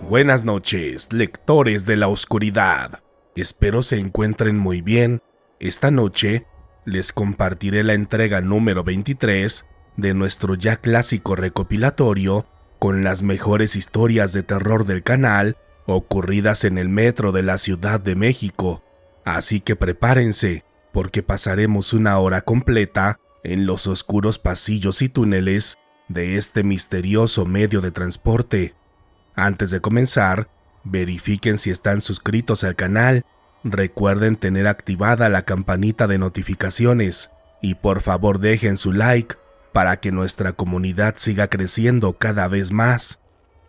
Buenas noches, lectores de la oscuridad. Espero se encuentren muy bien. Esta noche les compartiré la entrega número 23 de nuestro ya clásico recopilatorio con las mejores historias de terror del canal ocurridas en el metro de la Ciudad de México. Así que prepárense, porque pasaremos una hora completa en los oscuros pasillos y túneles de este misterioso medio de transporte. Antes de comenzar, verifiquen si están suscritos al canal, recuerden tener activada la campanita de notificaciones y por favor dejen su like para que nuestra comunidad siga creciendo cada vez más.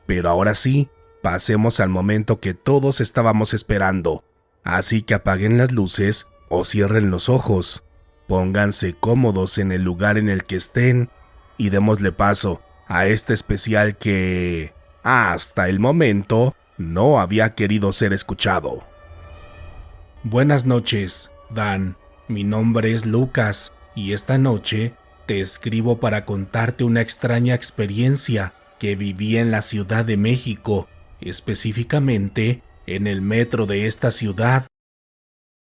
Pero ahora sí, pasemos al momento que todos estábamos esperando, así que apaguen las luces o cierren los ojos, pónganse cómodos en el lugar en el que estén y démosle paso a este especial que, hasta el momento, no había querido ser escuchado. Buenas noches, Dan. Mi nombre es Lucas y esta noche te escribo para contarte una extraña experiencia que viví en la Ciudad de México, específicamente en el metro de esta ciudad.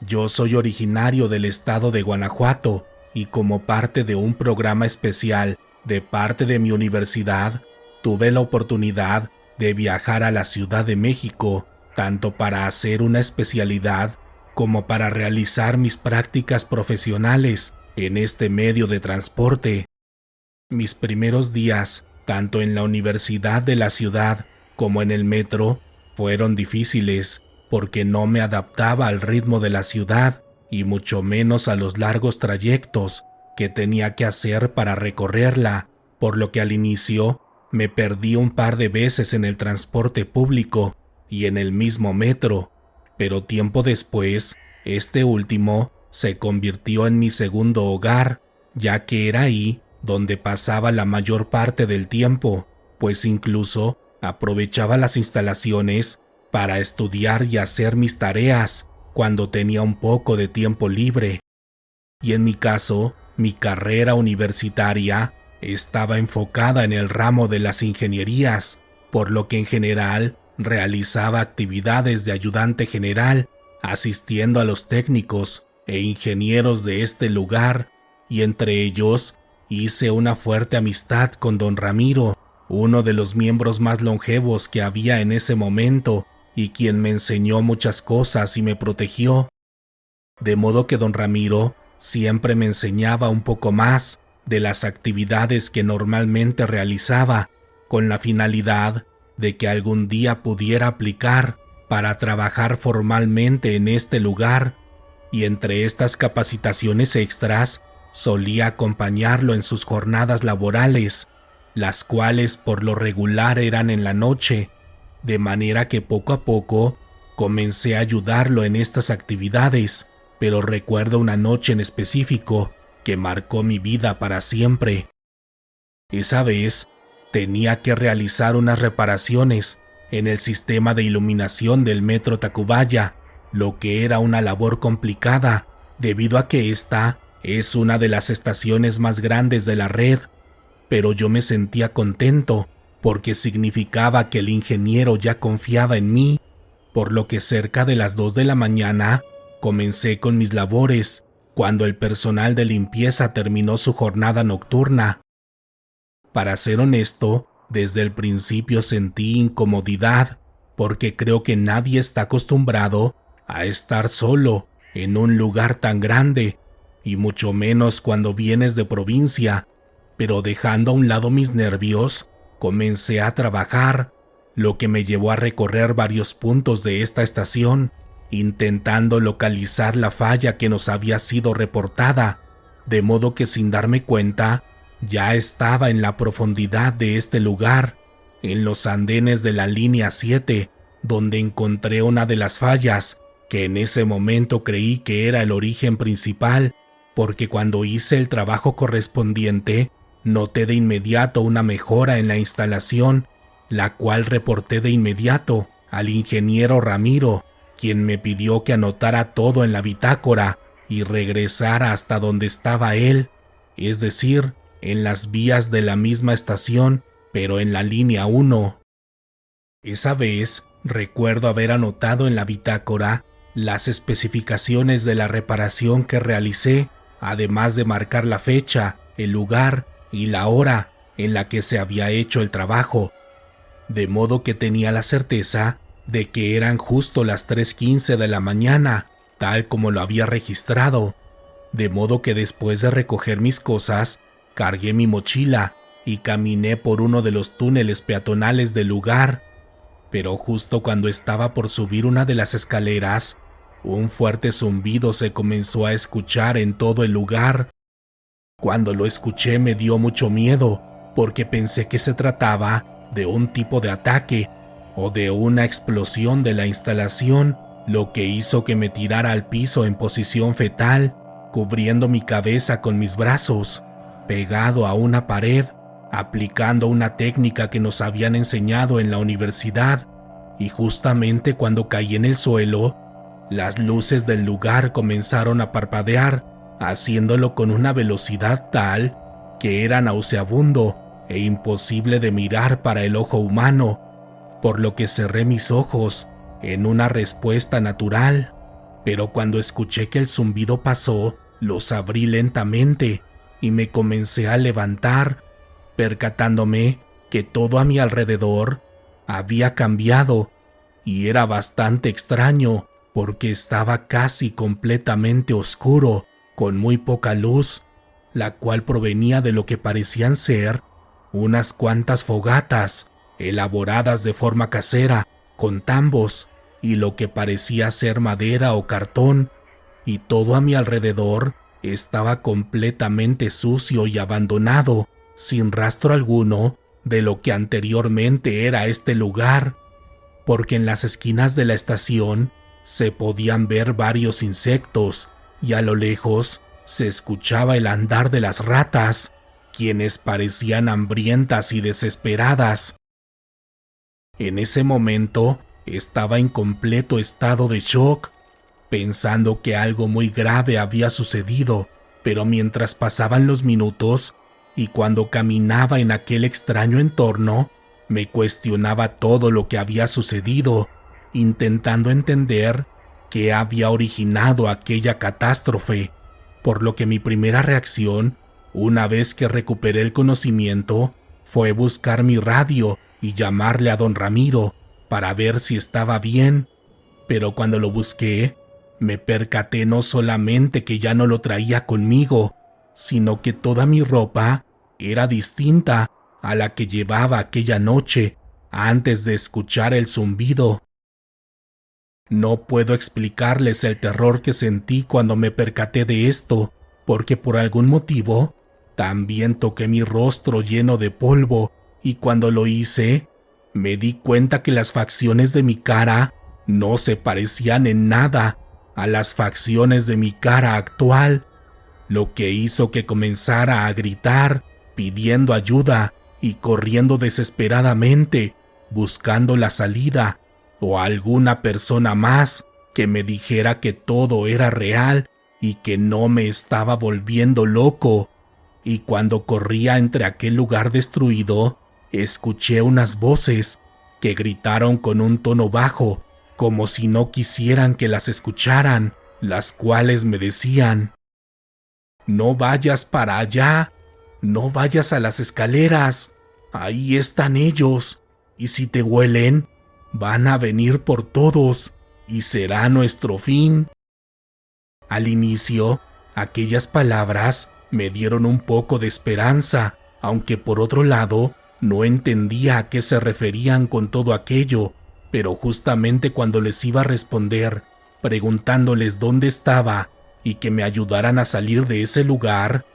Yo soy originario del estado de Guanajuato y como parte de un programa especial de parte de mi universidad, tuve la oportunidad de viajar a la Ciudad de México, tanto para hacer una especialidad como para realizar mis prácticas profesionales en este medio de transporte. Mis primeros días, tanto en la universidad de la ciudad como en el metro, fueron difíciles porque no me adaptaba al ritmo de la ciudad y mucho menos a los largos trayectos que tenía que hacer para recorrerla, por lo que al inicio me perdí un par de veces en el transporte público y en el mismo metro, pero tiempo después, este último se convirtió en mi segundo hogar, ya que era ahí donde pasaba la mayor parte del tiempo, pues incluso aprovechaba las instalaciones para estudiar y hacer mis tareas cuando tenía un poco de tiempo libre. Y en mi caso, mi carrera universitaria estaba enfocada en el ramo de las ingenierías, por lo que en general realizaba actividades de ayudante general, asistiendo a los técnicos e ingenieros de este lugar, y entre ellos hice una fuerte amistad con don Ramiro, uno de los miembros más longevos que había en ese momento y quien me enseñó muchas cosas y me protegió. De modo que don Ramiro siempre me enseñaba un poco más de las actividades que normalmente realizaba, con la finalidad de que algún día pudiera aplicar para trabajar formalmente en este lugar, y entre estas capacitaciones extras solía acompañarlo en sus jornadas laborales, las cuales por lo regular eran en la noche, de manera que poco a poco comencé a ayudarlo en estas actividades, pero recuerdo una noche en específico que marcó mi vida para siempre. Esa vez tenía que realizar unas reparaciones en el sistema de iluminación del metro Tacubaya, lo que era una labor complicada debido a que esta es una de las estaciones más grandes de la red, pero yo me sentía contento porque significaba que el ingeniero ya confiaba en mí, por lo que cerca de las 2 de la mañana comencé con mis labores cuando el personal de limpieza terminó su jornada nocturna. Para ser honesto, desde el principio sentí incomodidad, porque creo que nadie está acostumbrado a estar solo en un lugar tan grande, y mucho menos cuando vienes de provincia, pero dejando a un lado mis nervios, comencé a trabajar, lo que me llevó a recorrer varios puntos de esta estación, intentando localizar la falla que nos había sido reportada, de modo que sin darme cuenta, ya estaba en la profundidad de este lugar, en los andenes de la línea 7, donde encontré una de las fallas, que en ese momento creí que era el origen principal, porque cuando hice el trabajo correspondiente, noté de inmediato una mejora en la instalación, la cual reporté de inmediato al ingeniero Ramiro, quien me pidió que anotara todo en la bitácora y regresara hasta donde estaba él, es decir, en las vías de la misma estación, pero en la línea 1. Esa vez recuerdo haber anotado en la bitácora las especificaciones de la reparación que realicé, además de marcar la fecha, el lugar y la hora en la que se había hecho el trabajo, de modo que tenía la certeza de que eran justo las 3:15 de la mañana, tal como lo había registrado, de modo que después de recoger mis cosas, cargué mi mochila y caminé por uno de los túneles peatonales del lugar. Pero justo cuando estaba por subir una de las escaleras, un fuerte zumbido se comenzó a escuchar en todo el lugar. Cuando lo escuché me dio mucho miedo, porque pensé que se trataba de un tipo de ataque o de una explosión de la instalación, lo que hizo que me tirara al piso en posición fetal, cubriendo mi cabeza con mis brazos, pegado a una pared, aplicando una técnica que nos habían enseñado en la universidad, y justamente cuando caí en el suelo, las luces del lugar comenzaron a parpadear, haciéndolo con una velocidad tal que era nauseabundo e imposible de mirar para el ojo humano, por lo que cerré mis ojos en una respuesta natural. Pero cuando escuché que el zumbido pasó, los abrí lentamente y me comencé a levantar, percatándome que todo a mi alrededor había cambiado, y era bastante extraño porque estaba casi completamente oscuro, con muy poca luz, la cual provenía de lo que parecían ser unas cuantas fogatas elaboradas de forma casera, con tambos y lo que parecía ser madera o cartón, y todo a mi alrededor estaba completamente sucio y abandonado, sin rastro alguno de lo que anteriormente era este lugar, porque en las esquinas de la estación se podían ver varios insectos y a lo lejos se escuchaba el andar de las ratas, quienes parecían hambrientas y desesperadas. En ese momento estaba en completo estado de shock, pensando que algo muy grave había sucedido, pero mientras pasaban los minutos y cuando caminaba en aquel extraño entorno, me cuestionaba todo lo que había sucedido, intentando entender qué había originado aquella catástrofe, por lo que mi primera reacción, una vez que recuperé el conocimiento, fue buscar mi radio y llamarle a don Ramiro para ver si estaba bien, pero cuando lo busqué, me percaté no solamente que ya no lo traía conmigo, sino que toda mi ropa era distinta a la que llevaba aquella noche antes de escuchar el zumbido. No puedo explicarles el terror que sentí cuando me percaté de esto, porque por algún motivo también toqué mi rostro lleno de polvo, y cuando lo hice, me di cuenta que las facciones de mi cara no se parecían en nada a las facciones de mi cara actual, lo que hizo que comenzara a gritar, pidiendo ayuda y corriendo desesperadamente, buscando la salida o alguna persona más que me dijera que todo era real y que no me estaba volviendo loco. Y cuando corría entre aquel lugar destruido, escuché unas voces que gritaron con un tono bajo, como si no quisieran que las escucharan, las cuales me decían: «No vayas para allá, no vayas a las escaleras, ahí están ellos, y si te huelen, van a venir por todos, y será nuestro fin». Al inicio, aquellas palabras me dieron un poco de esperanza, aunque por otro lado, no entendía a qué se referían con todo aquello, pero justamente cuando les iba a responder, preguntándoles dónde estaba y que me ayudaran a salir de ese lugar,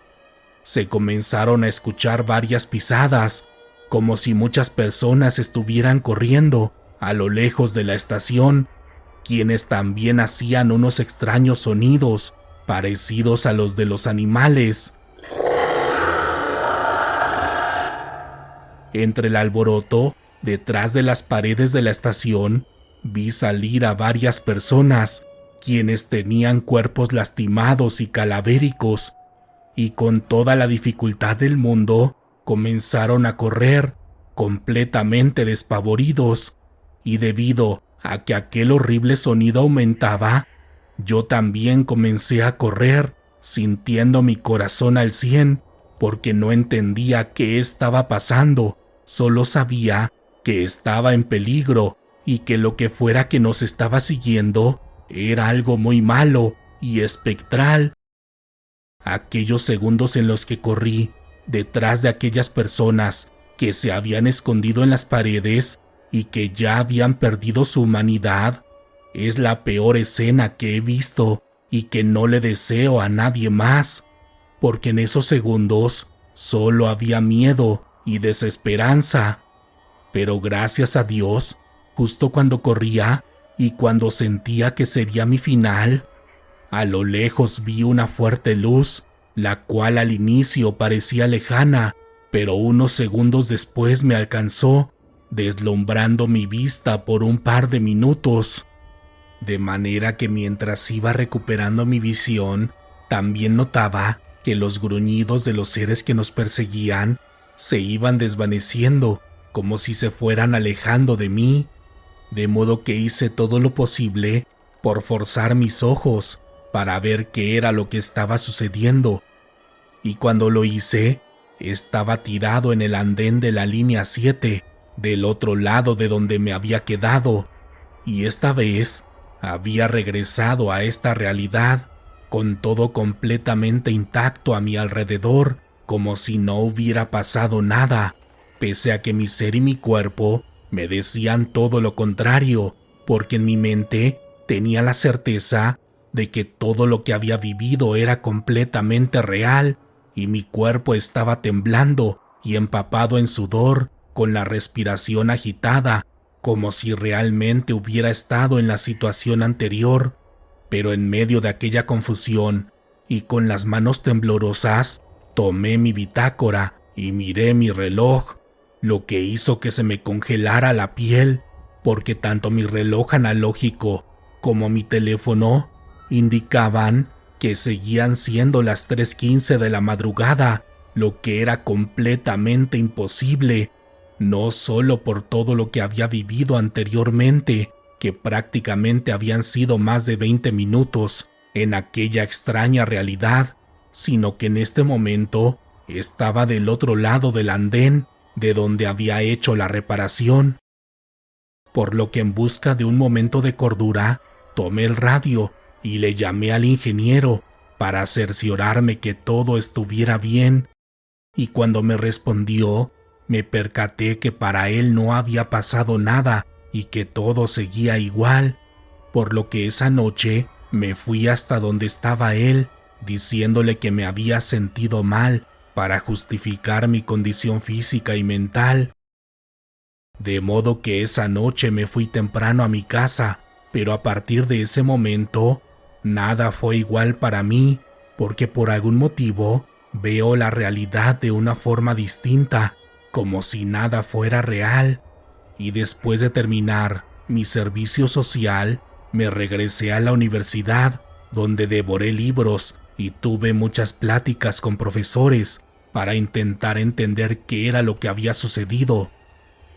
se comenzaron a escuchar varias pisadas, como si muchas personas estuvieran corriendo a lo lejos de la estación, quienes también hacían unos extraños sonidos parecidos a los de los animales. Entre el alboroto, detrás de las paredes de la estación, vi salir a varias personas, quienes tenían cuerpos lastimados y calavéricos, y con toda la dificultad del mundo, comenzaron a correr, completamente despavoridos, y debido a que aquel horrible sonido aumentaba, yo también comencé a correr, sintiendo mi corazón al 100, porque no entendía qué estaba pasando, solo sabía que estaba en peligro y que lo que fuera que nos estaba siguiendo era algo muy malo y espectral. Aquellos segundos en los que corrí detrás de aquellas personas que se habían escondido en las paredes y que ya habían perdido su humanidad, es la peor escena que he visto y que no le deseo a nadie más, porque en esos segundos solo había miedo y desesperanza. Pero gracias a Dios, justo cuando corría y cuando sentía que sería mi final, a lo lejos vi una fuerte luz, la cual al inicio parecía lejana, pero unos segundos después me alcanzó, deslumbrando mi vista por un par de minutos. De manera que mientras iba recuperando mi visión, también notaba que los gruñidos de los seres que nos perseguían se iban desvaneciendo, como si se fueran alejando de mí, de modo que hice todo lo posible por forzar mis ojos para ver qué era lo que estaba sucediendo, y cuando lo hice, estaba tirado en el andén de la línea 7, del otro lado de donde me había quedado, y esta vez había regresado a esta realidad, con todo completamente intacto a mi alrededor, como si no hubiera pasado nada, pese a que mi ser y mi cuerpo me decían todo lo contrario, porque en mi mente tenía la certeza de que todo lo que había vivido era completamente real, y mi cuerpo estaba temblando y empapado en sudor, con la respiración agitada, como si realmente hubiera estado en la situación anterior. Pero en medio de aquella confusión y con las manos temblorosas, tomé mi bitácora y miré mi reloj, lo que hizo que se me congelara la piel, porque tanto mi reloj analógico como mi teléfono indicaban que seguían siendo las 3:15 de la madrugada, lo que era completamente imposible, no solo por todo lo que había vivido anteriormente, que prácticamente habían sido más de 20 minutos en aquella extraña realidad, sino que en este momento estaba del otro lado del andén de donde había hecho la reparación. Por lo que en busca de un momento de cordura, tomé el radio y le llamé al ingeniero para cerciorarme que todo estuviera bien, y cuando me respondió, me percaté que para él no había pasado nada y que todo seguía igual, por lo que esa noche me fui hasta donde estaba él, diciéndole que me había sentido mal para justificar mi condición física y mental. De modo que esa noche me fui temprano a mi casa, pero a partir de ese momento, nada fue igual para mí, porque por algún motivo veo la realidad de una forma distinta, como si nada fuera real. Y después de terminar mi servicio social, me regresé a la universidad, donde devoré libros y tuve muchas pláticas con profesores para intentar entender qué era lo que había sucedido.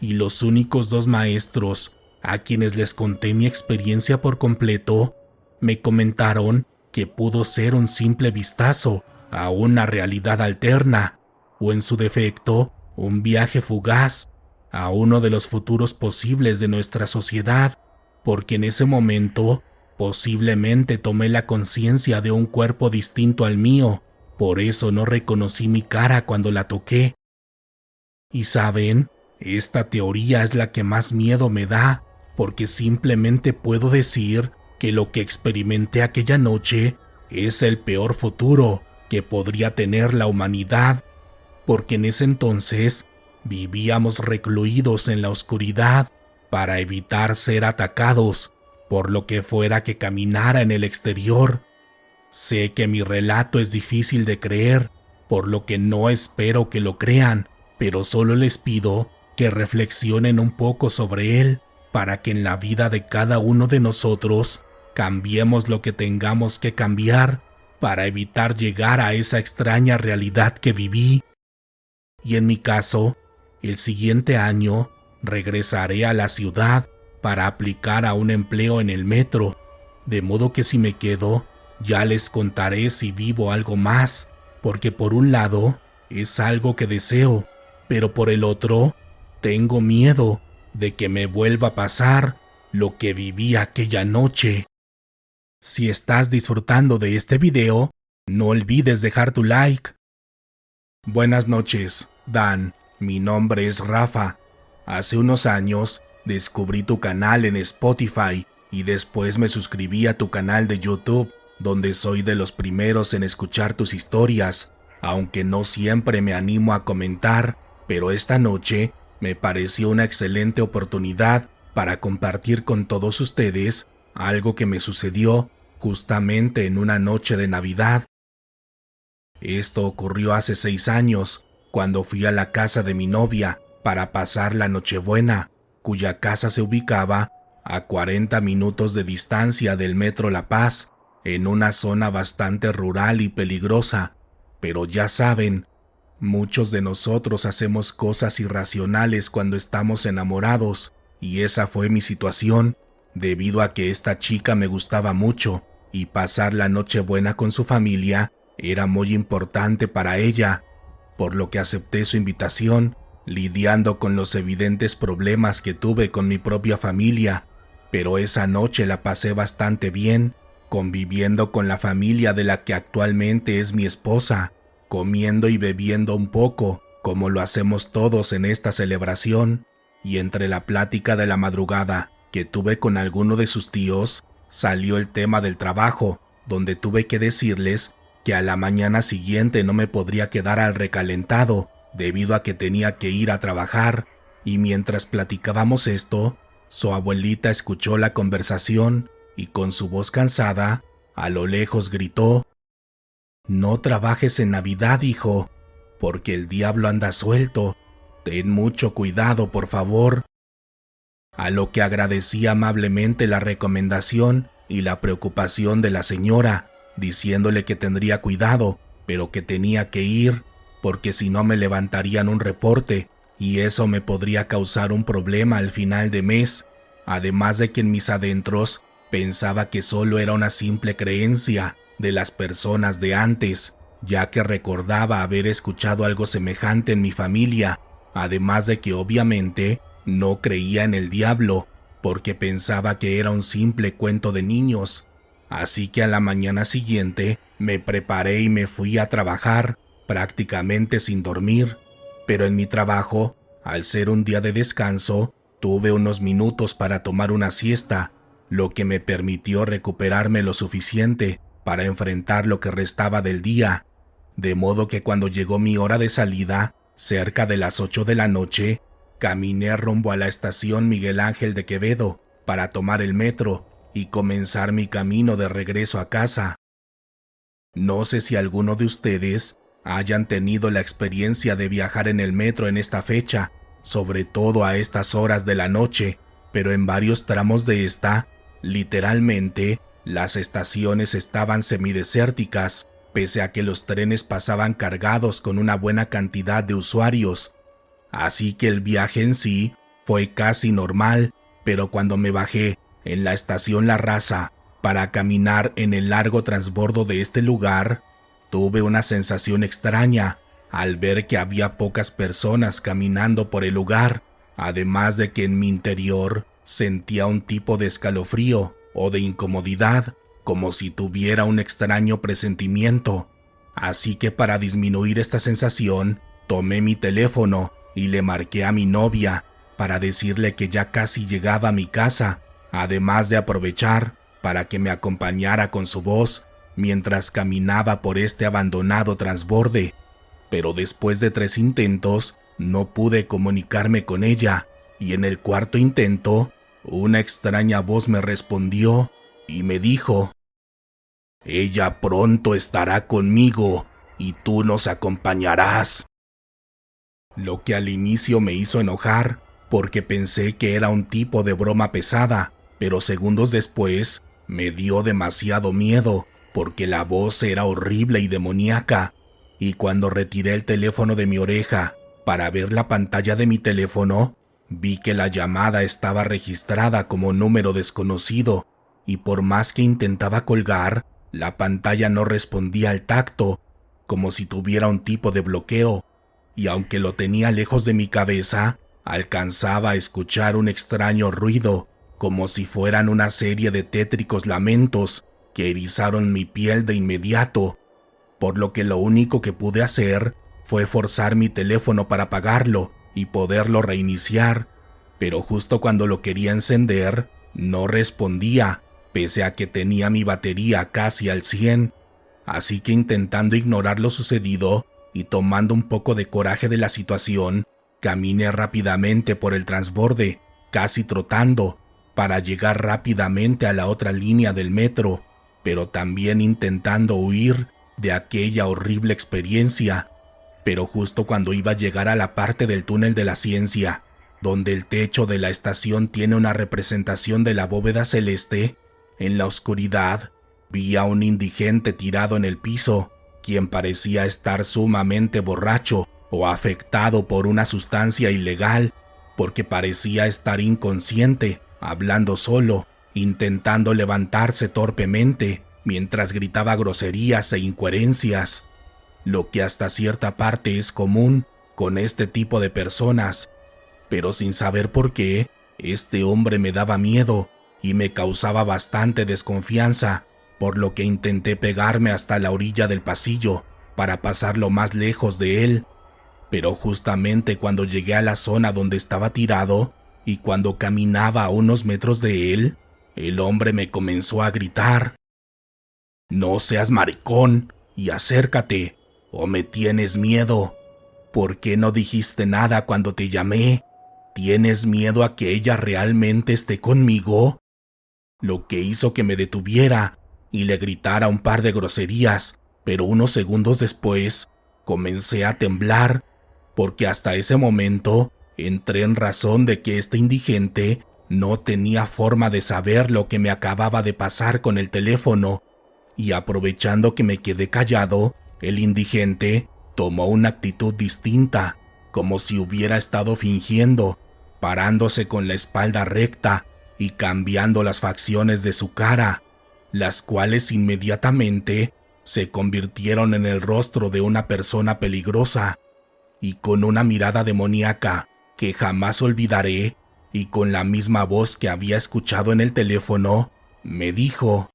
Y los únicos dos maestros a quienes les conté mi experiencia por completo, me comentaron que pudo ser un simple vistazo a una realidad alterna, o en su defecto, un viaje fugaz a uno de los futuros posibles de nuestra sociedad, porque en ese momento posiblemente tomé la conciencia de un cuerpo distinto al mío, por eso no reconocí mi cara cuando la toqué. Y saben, esta teoría es la que más miedo me da, porque simplemente puedo decir que lo que experimenté aquella noche es el peor futuro que podría tener la humanidad, porque en ese entonces vivíamos recluidos en la oscuridad para evitar ser atacados por lo que fuera que caminara en el exterior. Sé que mi relato es difícil de creer, por lo que no espero que lo crean, pero solo les pido que reflexionen un poco sobre él para que en la vida de cada uno de nosotros cambiemos lo que tengamos que cambiar para evitar llegar a esa extraña realidad que viví. Y en mi caso, el siguiente año regresaré a la ciudad para aplicar a un empleo en el metro, de modo que si me quedo, ya les contaré si vivo algo más, porque por un lado es algo que deseo, pero por el otro tengo miedo de que me vuelva a pasar lo que viví aquella noche. Si estás disfrutando de este video, no olvides dejar tu like. Buenas noches, Dan. Mi nombre es Rafa. Hace unos años descubrí tu canal en Spotify y después me suscribí a tu canal de YouTube, donde soy de los primeros en escuchar tus historias, aunque no siempre me animo a comentar, pero esta noche me pareció una excelente oportunidad para compartir con todos ustedes algo que me sucedió justamente en una noche de Navidad. Esto ocurrió hace 6 años, cuando fui a la casa de mi novia para pasar la Nochebuena, cuya casa se ubicaba a 40 minutos de distancia del Metro La Paz, en una zona bastante rural y peligrosa. Pero ya saben, muchos de nosotros hacemos cosas irracionales cuando estamos enamorados, y esa fue mi situación, debido a que esta chica me gustaba mucho, y pasar la Nochebuena con su familia era muy importante para ella, por lo que acepté su invitación, lidiando con los evidentes problemas que tuve con mi propia familia, pero esa noche la pasé bastante bien, conviviendo con la familia de la que actualmente es mi esposa, comiendo y bebiendo un poco, como lo hacemos todos en esta celebración, y entre la plática de la madrugada que tuve con alguno de sus tíos, salió el tema del trabajo, donde tuve que decirles que a la mañana siguiente no me podría quedar al recalentado, debido a que tenía que ir a trabajar, y mientras platicábamos esto, su abuelita escuchó la conversación y con su voz cansada, a lo lejos gritó: «No trabajes en Navidad, hijo, porque el diablo anda suelto. Ten mucho cuidado, por favor». A lo que agradecí amablemente la recomendación y la preocupación de la señora, diciéndole que tendría cuidado, pero que tenía que ir, porque si no me levantarían un reporte, y eso me podría causar un problema al final de mes, además de que en mis adentros pensaba que solo era una simple creencia de las personas de antes, ya que recordaba haber escuchado algo semejante en mi familia, además de que obviamente no creía en el diablo, porque pensaba que era un simple cuento de niños. Así que a la mañana siguiente me preparé y me fui a trabajar, prácticamente sin dormir, pero en mi trabajo, al ser un día de descanso, tuve unos minutos para tomar una siesta, lo que me permitió recuperarme lo suficiente para enfrentar lo que restaba del día, de modo que cuando llegó mi hora de salida, cerca de las 8 de la noche, caminé rumbo a la estación Miguel Ángel de Quevedo para tomar el metro y comenzar mi camino de regreso a casa. No sé si alguno de ustedes hayan tenido la experiencia de viajar en el metro en esta fecha, sobre todo a estas horas de la noche, pero en varios tramos de esta, literalmente, las estaciones estaban semidesérticas, pese a que los trenes pasaban cargados con una buena cantidad de usuarios. Así que el viaje en sí fue casi normal, pero cuando me bajé en la estación La Raza para caminar en el largo transbordo de este lugar, tuve una sensación extraña al ver que había pocas personas caminando por el lugar, además de que en mi interior sentía un tipo de escalofrío o de incomodidad, como si tuviera un extraño presentimiento. Así que para disminuir esta sensación, tomé mi teléfono y le marqué a mi novia para decirle que ya casi llegaba a mi casa, además de aprovechar para que me acompañara con su voz mientras caminaba por este abandonado transborde. Pero después de 3 intentos, no pude comunicarme con ella, y en el cuarto intento, una extraña voz me respondió y me dijo: «Ella pronto estará conmigo y tú nos acompañarás». Lo que al inicio me hizo enojar, porque pensé que era un tipo de broma pesada, pero segundos después me dio demasiado miedo, porque la voz era horrible y demoníaca, y cuando retiré el teléfono de mi oreja para ver la pantalla de mi teléfono, Vi que la llamada estaba registrada como número desconocido y por más que intentaba colgar, la pantalla no respondía al tacto, como si tuviera un tipo de bloqueo, y aunque lo tenía lejos de mi cabeza, alcanzaba a escuchar un extraño ruido, como si fueran una serie de tétricos lamentos que erizaron mi piel de inmediato, por lo que lo único que pude hacer fue forzar mi teléfono para apagarlo y poderlo reiniciar, pero justo cuando lo quería encender, no respondía, pese a que tenía mi batería casi al 100, así que intentando ignorar lo sucedido y tomando un poco de coraje de la situación, caminé rápidamente por el transborde, casi trotando, para llegar rápidamente a la otra línea del metro, pero también intentando huir de aquella horrible experiencia. Pero justo cuando iba a llegar a la parte del túnel de la ciencia, donde el techo de la estación tiene una representación de la bóveda celeste, en la oscuridad vi a un indigente tirado en el piso, quien parecía estar sumamente borracho o afectado por una sustancia ilegal, porque parecía estar inconsciente, hablando solo, intentando levantarse torpemente, mientras gritaba groserías e incoherencias, lo que hasta cierta parte es común con este tipo de personas, pero sin saber por qué, este hombre me daba miedo y me causaba bastante desconfianza, por lo que intenté pegarme hasta la orilla del pasillo para pasar lo más lejos de él, pero justamente cuando llegué a la zona donde estaba tirado y cuando caminaba a unos metros de él, el hombre me comenzó a gritar: «No seas maricón y acércate, o me tienes miedo. ¿Por qué no dijiste nada cuando te llamé? ¿Tienes miedo a que ella realmente esté conmigo?», lo que hizo que me detuviera y le gritara un par de groserías, pero unos segundos después comencé a temblar, porque hasta ese momento entré en razón de que este indigente no tenía forma de saber lo que me acababa de pasar con el teléfono, y aprovechando que me quedé callado, el indigente tomó una actitud distinta, como si hubiera estado fingiendo, parándose con la espalda recta y cambiando las facciones de su cara, las cuales inmediatamente se convirtieron en el rostro de una persona peligrosa, y con una mirada demoníaca que jamás olvidaré, y con la misma voz que había escuchado en el teléfono, me dijo: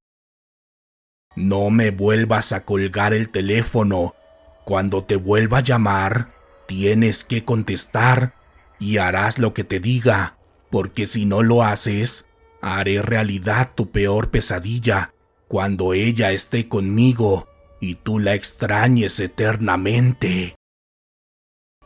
«No me vuelvas a colgar el teléfono. Cuando te vuelva a llamar, tienes que contestar y harás lo que te diga, porque si no lo haces, haré realidad tu peor pesadilla cuando ella esté conmigo y tú la extrañes eternamente».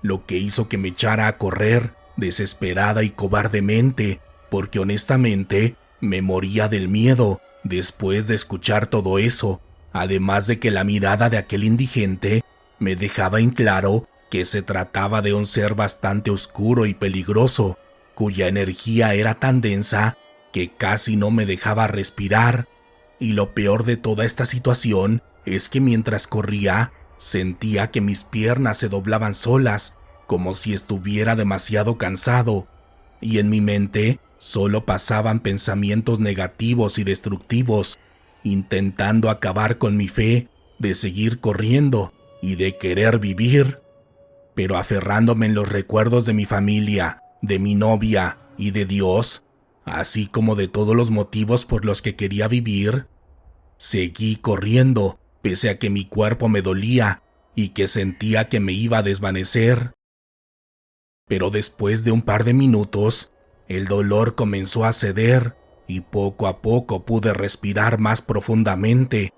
Lo que hizo que me echara a correr, desesperada y cobardemente, porque honestamente me moría del miedo después de escuchar todo eso, además de que la mirada de aquel indigente me dejaba en claro que se trataba de un ser bastante oscuro y peligroso, cuya energía era tan densa que casi no me dejaba respirar, y lo peor de toda esta situación es que mientras corría, sentía que mis piernas se doblaban solas, como si estuviera demasiado cansado, y en mi mente solo pasaban pensamientos negativos y destructivos, intentando acabar con mi fe de seguir corriendo y de querer vivir. Pero aferrándome en los recuerdos de mi familia, de mi novia y de Dios, así como de todos los motivos por los que quería vivir, seguí corriendo, pese a que mi cuerpo me dolía y que sentía que me iba a desvanecer. Pero después de un par de minutos, el dolor comenzó a ceder y poco a poco pude respirar más profundamente,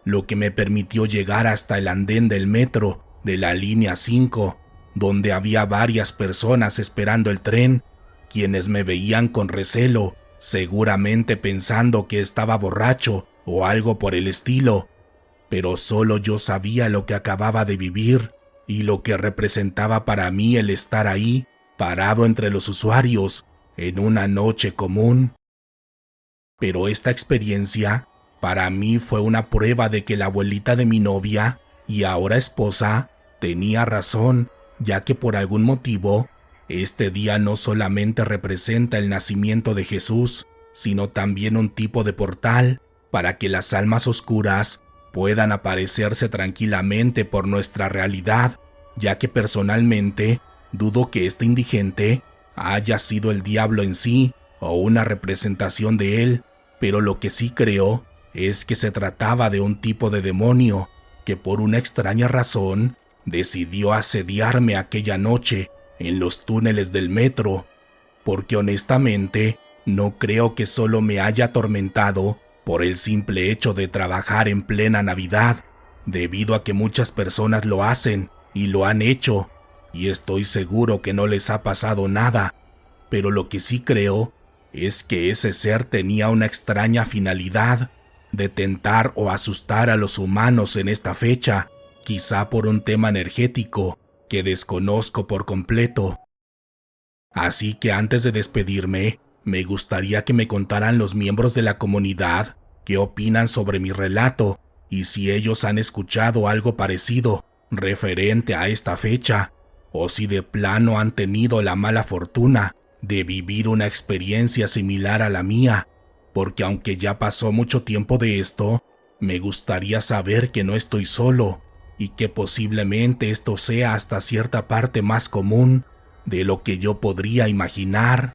lo que me permitió llegar hasta el andén del metro de la línea 5, donde había varias personas esperando el tren, quienes me veían con recelo, seguramente pensando que estaba borracho o algo por el estilo, pero solo yo sabía lo que acababa de vivir y lo que representaba para mí el estar ahí, parado entre los usuarios, en una noche común. Pero esta experiencia para mí fue una prueba de que la abuelita de mi novia y ahora esposa tenía razón, ya que por algún motivo Este día no solamente representa el nacimiento de Jesús, sino también un tipo de portal para que las almas oscuras puedan aparecerse tranquilamente por nuestra realidad, ya que personalmente dudo que este indigente haya sido el diablo en sí o una representación de él, pero lo que sí creo es que se trataba de un tipo de demonio que por una extraña razón decidió asediarme aquella noche en los túneles del metro, porque honestamente no creo que solo me haya atormentado por el simple hecho de trabajar en plena Navidad, debido a que muchas personas lo hacen y lo han hecho, y estoy seguro que no les ha pasado nada, pero lo que sí creo es que ese ser tenía una extraña finalidad de tentar o asustar a los humanos en esta fecha, quizá por un tema energético que desconozco por completo. Así que antes de despedirme, me gustaría que me contaran los miembros de la comunidad qué opinan sobre mi relato y si ellos han escuchado algo parecido referente a esta fecha, o si de plano han tenido la mala fortuna de vivir una experiencia similar a la mía, porque aunque ya pasó mucho tiempo de esto, me gustaría saber que no estoy solo y que posiblemente esto sea hasta cierta parte más común de lo que yo podría imaginar.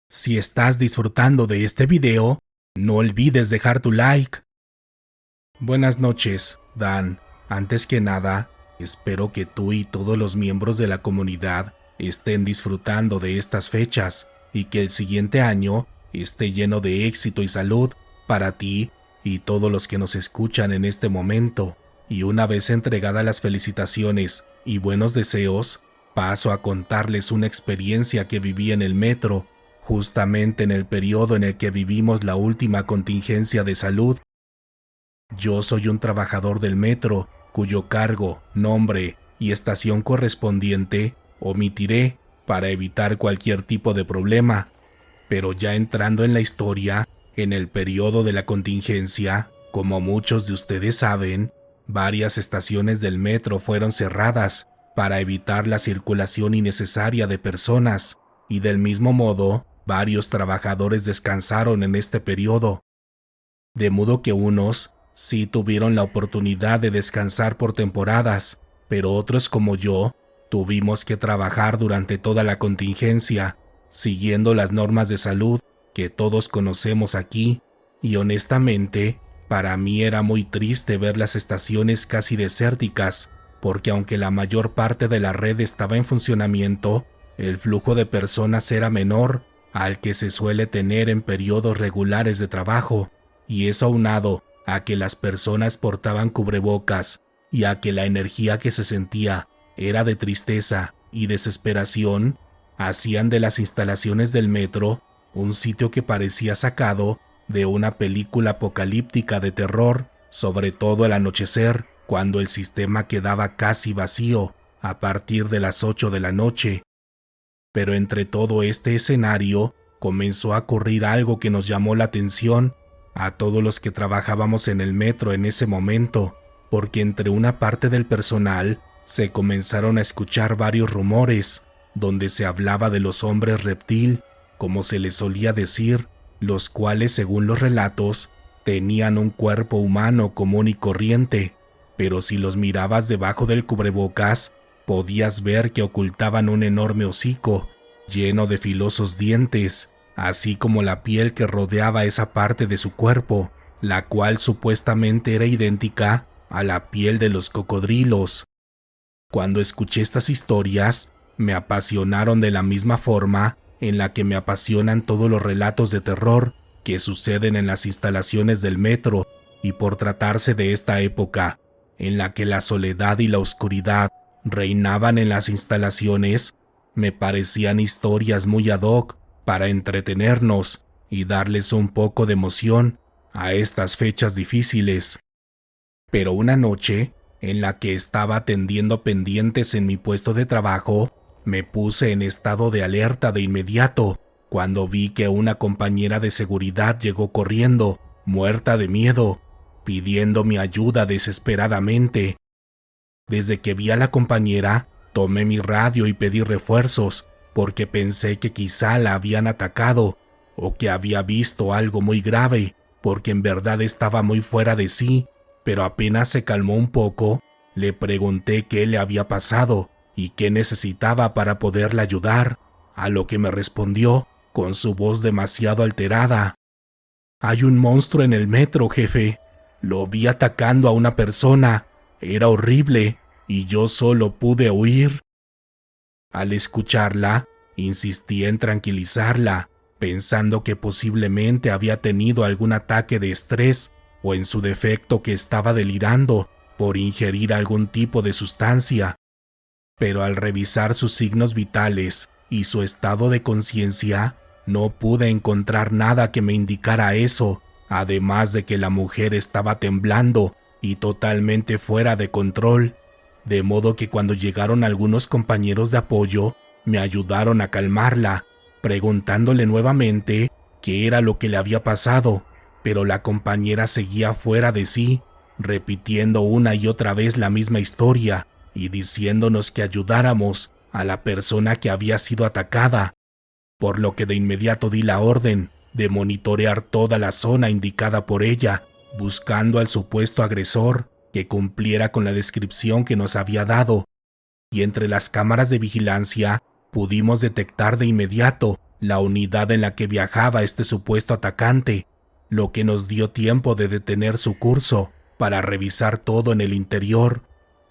Si estás disfrutando de este video, no olvides dejar tu like. Buenas noches, Dan. Antes que nada, espero que tú y todos los miembros de la comunidad estén disfrutando de estas fechas y que el siguiente año esté lleno de éxito y salud para ti y todos los que nos escuchan en este momento. Y una vez entregadas las felicitaciones y buenos deseos, paso a contarles una experiencia que viví en el metro, justamente en el periodo en el que vivimos la última contingencia de salud. Yo soy un trabajador del metro, cuyo cargo, nombre y estación correspondiente omitiré para evitar cualquier tipo de problema, pero ya entrando en la historia, en el periodo de la contingencia, como muchos de ustedes saben, varias estaciones del metro fueron cerradas para evitar la circulación innecesaria de personas, y del mismo modo, varios trabajadores descansaron en este periodo. De modo que unos sí tuvieron la oportunidad de descansar por temporadas, pero otros como yo tuvimos que trabajar durante toda la contingencia, siguiendo las normas de salud que todos conocemos aquí, y honestamente, para mí era muy triste ver las estaciones casi desérticas, porque aunque la mayor parte de la red estaba en funcionamiento, el flujo de personas era menor al que se suele tener en periodos regulares de trabajo, y eso aunado a que las personas portaban cubrebocas y a que la energía que se sentía era de tristeza y desesperación, hacían de las instalaciones del metro un sitio que parecía sacado de una película apocalíptica de terror, sobre todo al anochecer, cuando el sistema quedaba casi vacío a partir de las 8 de la noche. Pero entre todo este escenario comenzó a ocurrir algo que nos llamó la atención a todos los que trabajábamos en el metro en ese momento, porque entre una parte del personal se comenzaron a escuchar varios rumores, donde se hablaba de los hombres reptil, como se les solía decir, los cuales, según los relatos, tenían un cuerpo humano común y corriente, pero si los mirabas debajo del cubrebocas, podías ver que ocultaban un enorme hocico, lleno de filosos dientes, así como la piel que rodeaba esa parte de su cuerpo, la cual supuestamente era idéntica a la piel de los cocodrilos. Cuando escuché estas historias, me apasionaron de la misma forma en la que me apasionan todos los relatos de terror que suceden en las instalaciones del metro, y por tratarse de esta época, en la que la soledad y la oscuridad reinaban en las instalaciones, me parecían historias muy ad hoc para entretenernos y darles un poco de emoción a estas fechas difíciles. Pero una noche, en la que estaba atendiendo pendientes en mi puesto de trabajo, me puse en estado de alerta de inmediato cuando vi que una compañera de seguridad llegó corriendo, muerta de miedo, pidiendo mi ayuda desesperadamente. Desde que vi a la compañera, Tomé mi radio y pedí refuerzos, porque pensé que quizá la habían atacado o que había visto algo muy grave, porque en verdad estaba muy fuera de sí, pero apenas se calmó un poco, le pregunté qué le había pasado y qué necesitaba para poderla ayudar, a lo que me respondió, con su voz demasiado alterada: «Hay un monstruo en el metro, jefe. Lo vi atacando a una persona. Era horrible y yo solo pude huir». Al escucharla, insistí en tranquilizarla, pensando que posiblemente había tenido algún ataque de estrés o en su defecto que estaba delirando por ingerir algún tipo de sustancia. Pero al revisar sus signos vitales y su estado de conciencia, no pude encontrar nada que me indicara eso, además de que la mujer estaba temblando y totalmente fuera de control, de modo que cuando llegaron algunos compañeros de apoyo, me ayudaron a calmarla, preguntándole nuevamente qué era lo que le había pasado, pero la compañera seguía fuera de sí, repitiendo una y otra vez la misma historia y diciéndonos que ayudáramos a la persona que había sido atacada, por lo que de inmediato di la orden de monitorear toda la zona indicada por ella, buscando al supuesto agresor que cumpliera con la descripción que nos había dado, y entre las cámaras de vigilancia pudimos detectar de inmediato la unidad en la que viajaba este supuesto atacante, lo que nos dio tiempo de detener su curso para revisar todo en el interior.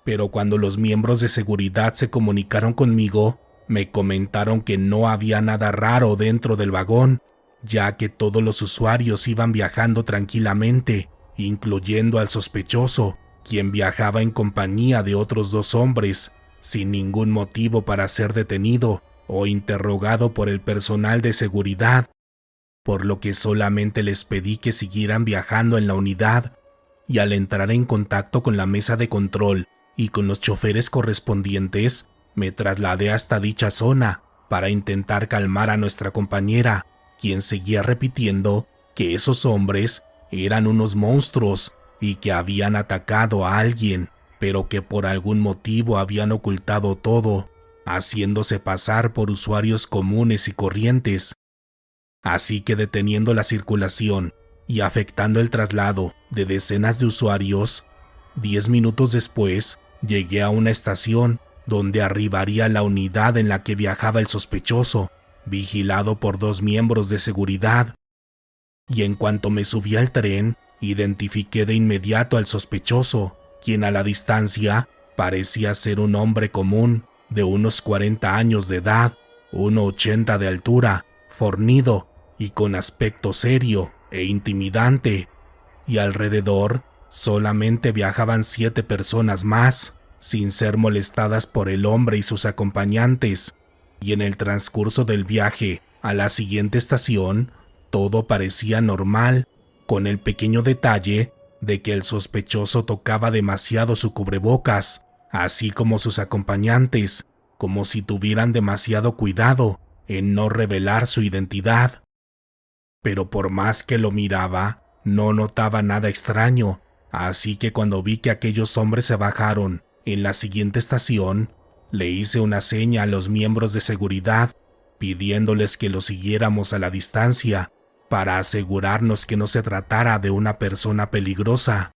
Pero cuando los miembros de seguridad se comunicaron conmigo, me comentaron que no había nada raro dentro del vagón, ya que todos los usuarios iban viajando tranquilamente, incluyendo al sospechoso, quien viajaba en compañía de otros 2 hombres, sin ningún motivo para ser detenido o interrogado por el personal de seguridad, por lo que solamente les pedí que siguieran viajando en la unidad, y al entrar en contacto con la mesa de control y con los choferes correspondientes, me trasladé hasta dicha zona para intentar calmar a nuestra compañera, quien seguía repitiendo que esos hombres eran unos monstruos y que habían atacado a alguien, pero que por algún motivo habían ocultado todo, haciéndose pasar por usuarios comunes y corrientes. Así que deteniendo la circulación y afectando el traslado de decenas de usuarios, 10 minutos después llegué a una estación donde arribaría la unidad en la que viajaba el sospechoso, vigilado por 2 miembros de seguridad. Y en cuanto me subí al tren, identifiqué de inmediato al sospechoso, quien a la distancia parecía ser un hombre común de unos 40 años de edad, 1,80 de altura, fornido y con aspecto serio e intimidante. Y alrededor solamente viajaban 7 personas más, sin ser molestadas por el hombre y sus acompañantes, y en el transcurso del viaje a la siguiente estación, todo parecía normal, con el pequeño detalle de que el sospechoso tocaba demasiado su cubrebocas, así como sus acompañantes, como si tuvieran demasiado cuidado en no revelar su identidad. Pero por más que lo miraba, no notaba nada extraño, así que cuando vi que aquellos hombres se bajaron en la siguiente estación, le hice una seña a los miembros de seguridad, pidiéndoles que lo siguiéramos a la distancia, para asegurarnos que no se tratara de una persona peligrosa.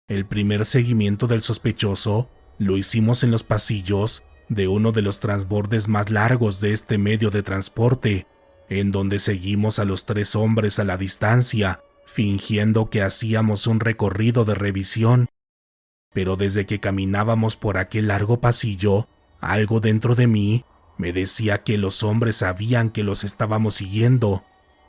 El primer seguimiento del sospechoso lo hicimos en los pasillos de uno de los transbordes más largos de este medio de transporte, en donde seguimos a los 3 hombres a la distancia, fingiendo que hacíamos un recorrido de revisión. Pero desde que caminábamos por aquel largo pasillo, algo dentro de mí me decía que los hombres sabían que los estábamos siguiendo,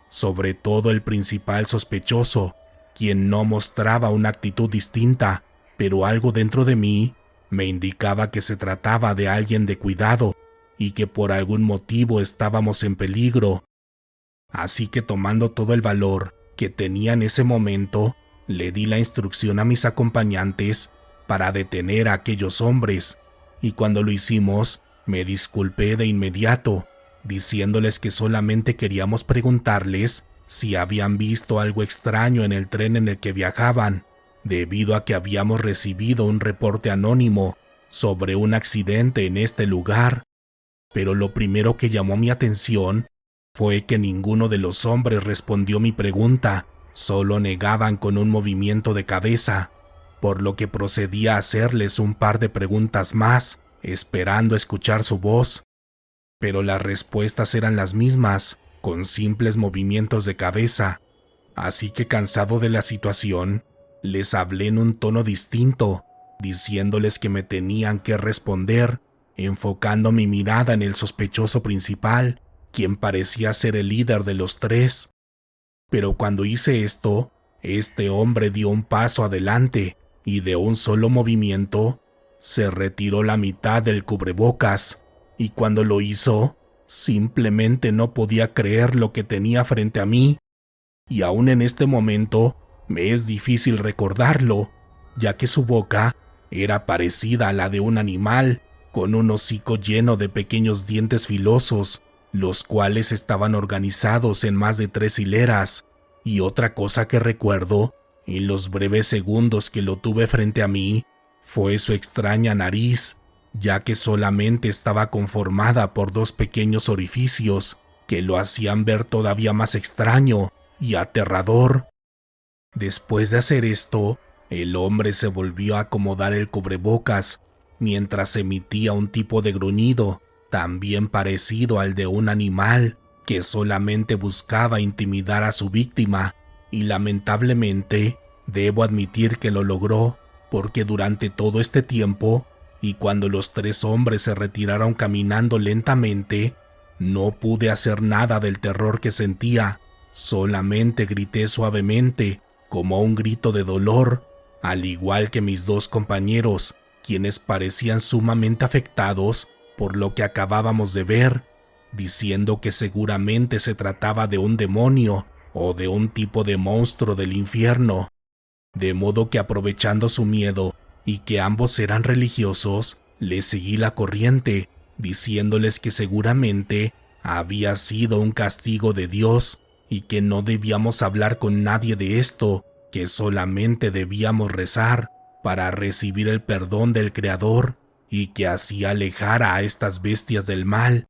sobre todo el principal sospechoso, quien no mostraba una actitud distinta, pero algo dentro de mí me indicaba que se trataba de alguien de cuidado y que por algún motivo estábamos en peligro. Así que tomando todo el valor que tenía en ese momento, le di la instrucción a mis acompañantes para detener a aquellos hombres, y cuando lo hicimos, me disculpé de inmediato, diciéndoles que solamente queríamos preguntarles si habían visto algo extraño en el tren en el que viajaban, debido a que habíamos recibido un reporte anónimo sobre un accidente en este lugar, pero lo primero que llamó mi atención fue que ninguno de los hombres respondió mi pregunta, solo negaban con un movimiento de cabeza, por lo que procedí a hacerles un par de preguntas más, esperando escuchar su voz. Pero las respuestas eran las mismas, con simples movimientos de cabeza, así que cansado de la situación, les hablé en un tono distinto, diciéndoles que me tenían que responder, enfocando mi mirada en el sospechoso principal, quien parecía ser el líder de los tres. Pero cuando hice esto, este hombre dio un paso adelante y de un solo movimiento se retiró la mitad del cubrebocas, y cuando lo hizo, simplemente no podía creer lo que tenía frente a mí, y aún en este momento me es difícil recordarlo, ya que su boca era parecida a la de un animal, con un hocico lleno de pequeños dientes filosos, los cuales estaban organizados en más de 3 hileras, y otra cosa que recuerdo, en los breves segundos que lo tuve frente a mí, fue su extraña nariz, ya que solamente estaba conformada por 2 pequeños orificios que lo hacían ver todavía más extraño y aterrador. Después de hacer esto, el hombre se volvió a acomodar el cubrebocas, mientras emitía un tipo de gruñido, también parecido al de un animal, que solamente buscaba intimidar a su víctima, y lamentablemente, debo admitir que lo logró, porque durante todo este tiempo, y cuando los 3 hombres se retiraron caminando lentamente, no pude hacer nada del terror que sentía, solamente grité suavemente, como un grito de dolor, al igual que mis 2 compañeros, quienes parecían sumamente afectados por lo que acabábamos de ver, diciendo que seguramente se trataba de un demonio o de un tipo de monstruo del infierno. De modo que, aprovechando su miedo y que ambos eran religiosos, les seguí la corriente, diciéndoles que seguramente había sido un castigo de Dios y que no debíamos hablar con nadie de esto, que solamente debíamos rezar para recibir el perdón del Creador y que así alejara a estas bestias del mal.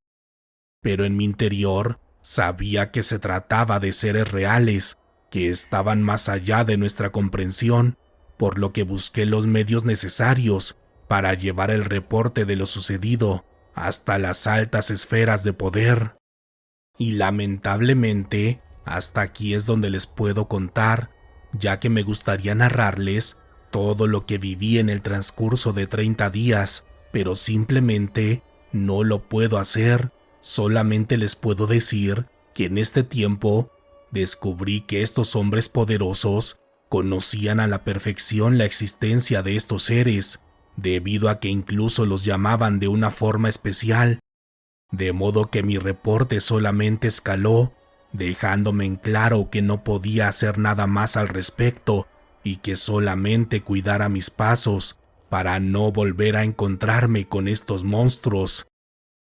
Pero en mi interior sabía que se trataba de seres reales, que estaban más allá de nuestra comprensión, por lo que busqué los medios necesarios para llevar el reporte de lo sucedido hasta las altas esferas de poder. Y lamentablemente, hasta aquí es donde les puedo contar, ya que me gustaría narrarles todo lo que viví en el transcurso de 30 días, pero simplemente no lo puedo hacer. Solamente les puedo decir que en este tiempo descubrí que estos hombres poderosos conocían a la perfección la existencia de estos seres, debido a que incluso los llamaban de una forma especial, de modo que mi reporte solamente escaló, dejándome en claro que no podía hacer nada más al respecto y que solamente cuidara mis pasos para no volver a encontrarme con estos monstruos.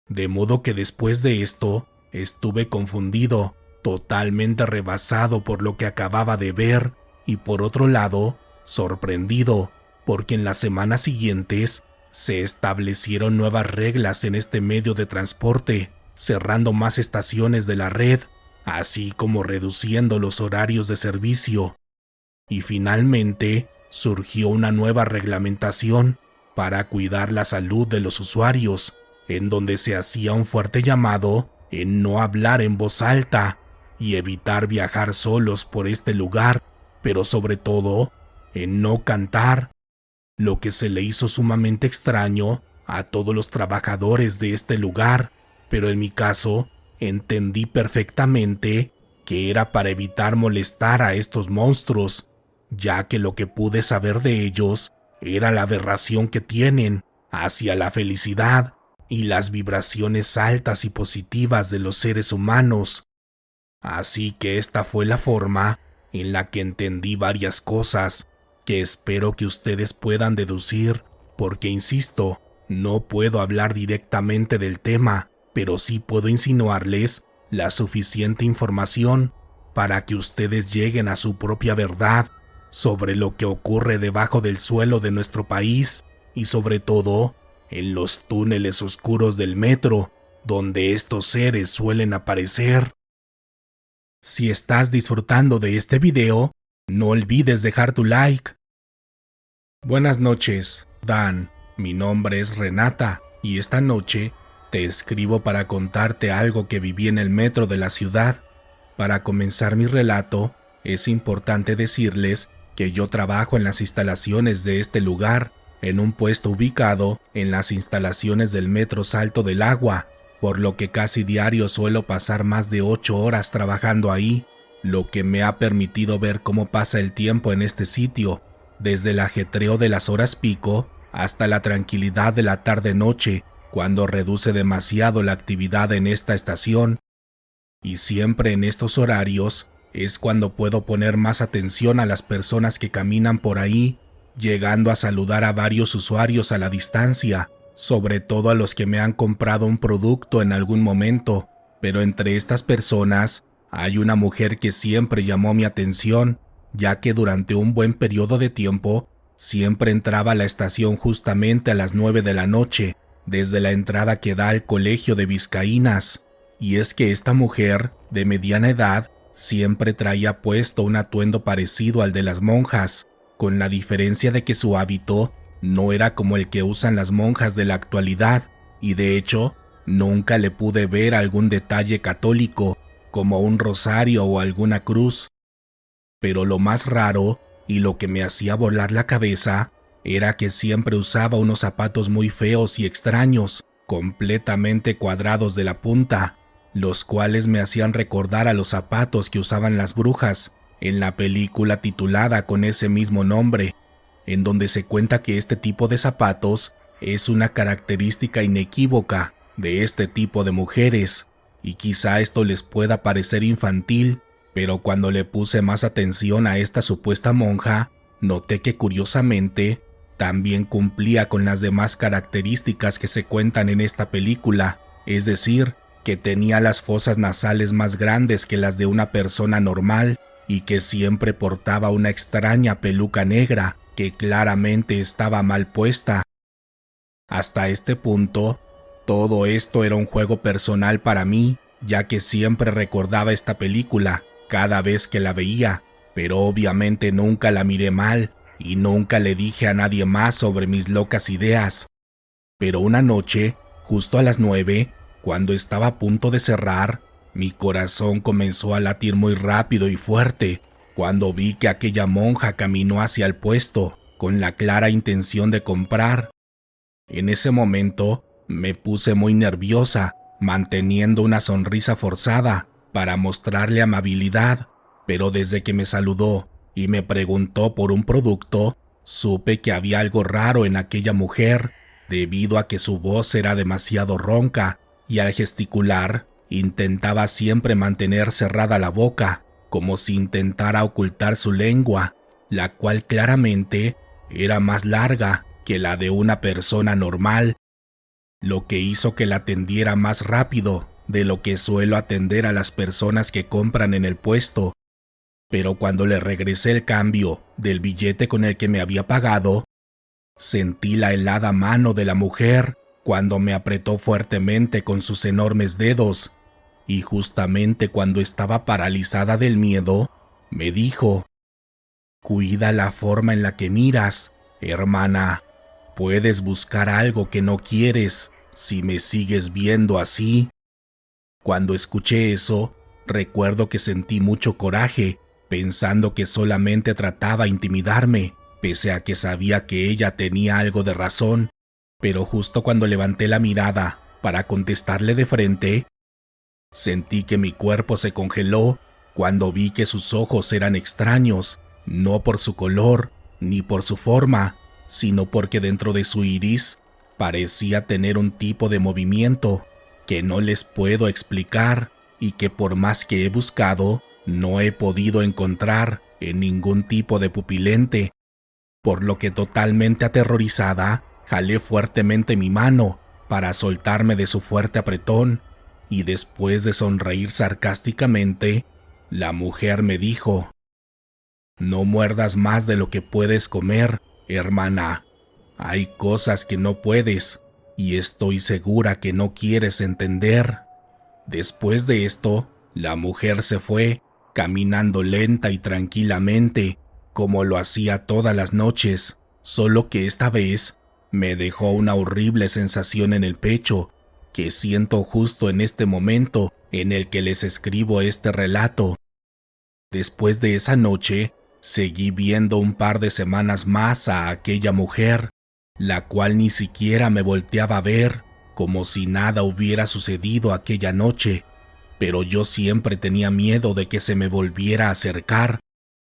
De modo que después de esto estuve confundido, totalmente rebasado por lo que acababa de ver y por otro lado, sorprendido, porque en las semanas siguientes se establecieron nuevas reglas en este medio de transporte, cerrando más estaciones de la red, así como reduciendo los horarios de servicio. Y finalmente surgió una nueva reglamentación para cuidar la salud de los usuarios, en donde se hacía un fuerte llamado en no hablar en voz alta y evitar viajar solos por este lugar, pero sobre todo en no cantar, lo que se le hizo sumamente extraño a todos los trabajadores de este lugar, pero en mi caso entendí perfectamente que era para evitar molestar a estos monstruos, ya que lo que pude saber de ellos era la aberración que tienen hacia la felicidad y las vibraciones altas y positivas de los seres humanos. Así que esta fue la forma en la que entendí varias cosas que espero que ustedes puedan deducir, porque insisto, no puedo hablar directamente del tema, pero sí puedo insinuarles la suficiente información para que ustedes lleguen a su propia verdad sobre lo que ocurre debajo del suelo de nuestro país y sobre todo en los túneles oscuros del metro, donde estos seres suelen aparecer. Si estás disfrutando de este video, no olvides dejar tu like. Buenas noches, Dan. Mi nombre es Renata y esta noche te escribo para contarte algo que viví en el metro de la ciudad. Para comenzar mi relato, es importante decirles que yo trabajo en las instalaciones de este lugar, en un puesto ubicado en las instalaciones del Metro Salto del Agua, por lo que casi diario suelo pasar más de 8 horas trabajando ahí, lo que me ha permitido ver cómo pasa el tiempo en este sitio, desde el ajetreo de las horas pico hasta la tranquilidad de la tarde-noche, cuando reduce demasiado la actividad en esta estación. Y siempre en estos horarios es cuando puedo poner más atención a las personas que caminan por ahí, llegando a saludar a varios usuarios a la distancia, sobre todo a los que me han comprado un producto en algún momento, pero entre estas personas hay una mujer que siempre llamó mi atención, ya que durante un buen periodo de tiempo siempre entraba a la estación justamente a las 9 de la noche, desde la entrada que da al colegio de Vizcaínas. Y es que esta mujer, de mediana edad, siempre traía puesto un atuendo parecido al de las monjas, con la diferencia de que su hábito no era como el que usan las monjas de la actualidad, y de hecho, nunca le pude ver algún detalle católico, como un rosario o alguna cruz. Pero lo más raro, y lo que me hacía volar la cabeza, era que siempre usaba unos zapatos muy feos y extraños, completamente cuadrados de la punta, los cuales me hacían recordar a los zapatos que usaban las brujas en la película titulada con ese mismo nombre, en donde se cuenta que este tipo de zapatos es una característica inequívoca de este tipo de mujeres, y quizá esto les pueda parecer infantil, pero cuando le puse más atención a esta supuesta monja, noté que curiosamente también cumplía con las demás características que se cuentan en esta película, es decir, que tenía las fosas nasales más grandes que las de una persona normal y que siempre portaba una extraña peluca negra que claramente estaba mal puesta. Hasta este punto, todo esto era un juego personal para mí, ya que siempre recordaba esta película cada vez que la veía, pero obviamente nunca la miré mal y nunca le dije a nadie más sobre mis locas ideas. Pero una noche, justo a las 9, cuando estaba a punto de cerrar, mi corazón comenzó a latir muy rápido y fuerte cuando vi que aquella monja caminó hacia el puesto con la clara intención de comprar. En ese momento me puse muy nerviosa, manteniendo una sonrisa forzada para mostrarle amabilidad, pero desde que me saludó y me preguntó por un producto, supe que había algo raro en aquella mujer, debido a que su voz era demasiado ronca y al gesticular intentaba siempre mantener cerrada la boca, como si intentara ocultar su lengua, la cual claramente era más larga que la de una persona normal, lo que hizo que la atendiera más rápido de lo que suelo atender a las personas que compran en el puesto. Pero cuando le regresé el cambio del billete con el que me había pagado, sentí la helada mano de la mujer cuando me apretó fuertemente con sus enormes dedos, y justamente cuando estaba paralizada del miedo, me dijo: «Cuida la forma en la que miras, hermana. Puedes buscar algo que no quieres si me sigues viendo así». Cuando escuché eso, recuerdo que sentí mucho coraje, pensando que solamente trataba de intimidarme, pese a que sabía que ella tenía algo de razón. Pero justo cuando levanté la mirada para contestarle de frente, sentí que mi cuerpo se congeló cuando vi que sus ojos eran extraños, no por su color ni por su forma, sino porque dentro de su iris parecía tener un tipo de movimiento que no les puedo explicar y que por más que he buscado, no he podido encontrar en ningún tipo de pupilente, por lo que totalmente aterrorizada, jalé fuertemente mi mano para soltarme de su fuerte apretón, y después de sonreír sarcásticamente, la mujer me dijo: «No muerdas más de lo que puedes comer, hermana. Hay cosas que no puedes, y estoy segura que no quieres entender. Después de esto, la mujer se fue, caminando lenta y tranquilamente, como lo hacía todas las noches, solo que esta vez me dejó una horrible sensación en el pecho, que siento justo en este momento en el que les escribo este relato. Después de esa noche, seguí viendo un par de semanas más a aquella mujer, la cual ni siquiera me volteaba a ver, como si nada hubiera sucedido aquella noche, pero yo siempre tenía miedo de que se me volviera a acercar,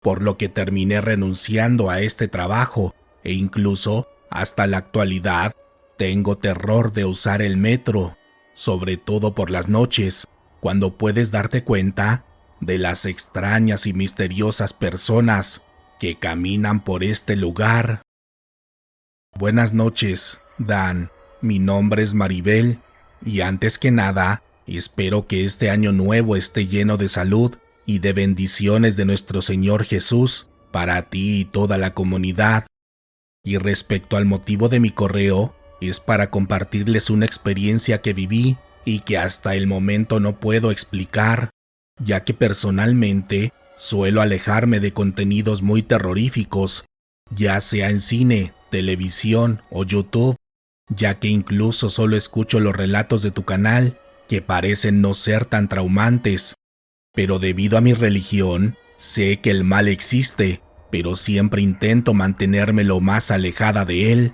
por lo que terminé renunciando a este trabajo e incluso, hasta la actualidad, tengo terror de usar el metro, sobre todo por las noches, cuando puedes darte cuenta de las extrañas y misteriosas personas que caminan por este lugar. Buenas noches, Dan. Mi nombre es Maribel, y antes que nada, espero que este año nuevo esté lleno de salud y de bendiciones de nuestro Señor Jesús para ti y toda la comunidad. Y respecto al motivo de mi correo, es para compartirles una experiencia que viví y que hasta el momento no puedo explicar, ya que personalmente suelo alejarme de contenidos muy terroríficos, ya sea en cine, televisión o YouTube, ya que incluso solo escucho los relatos de tu canal, que parecen no ser tan traumantes. Pero debido a mi religión, sé que el mal existe, pero siempre intento mantenerme lo más alejada de él.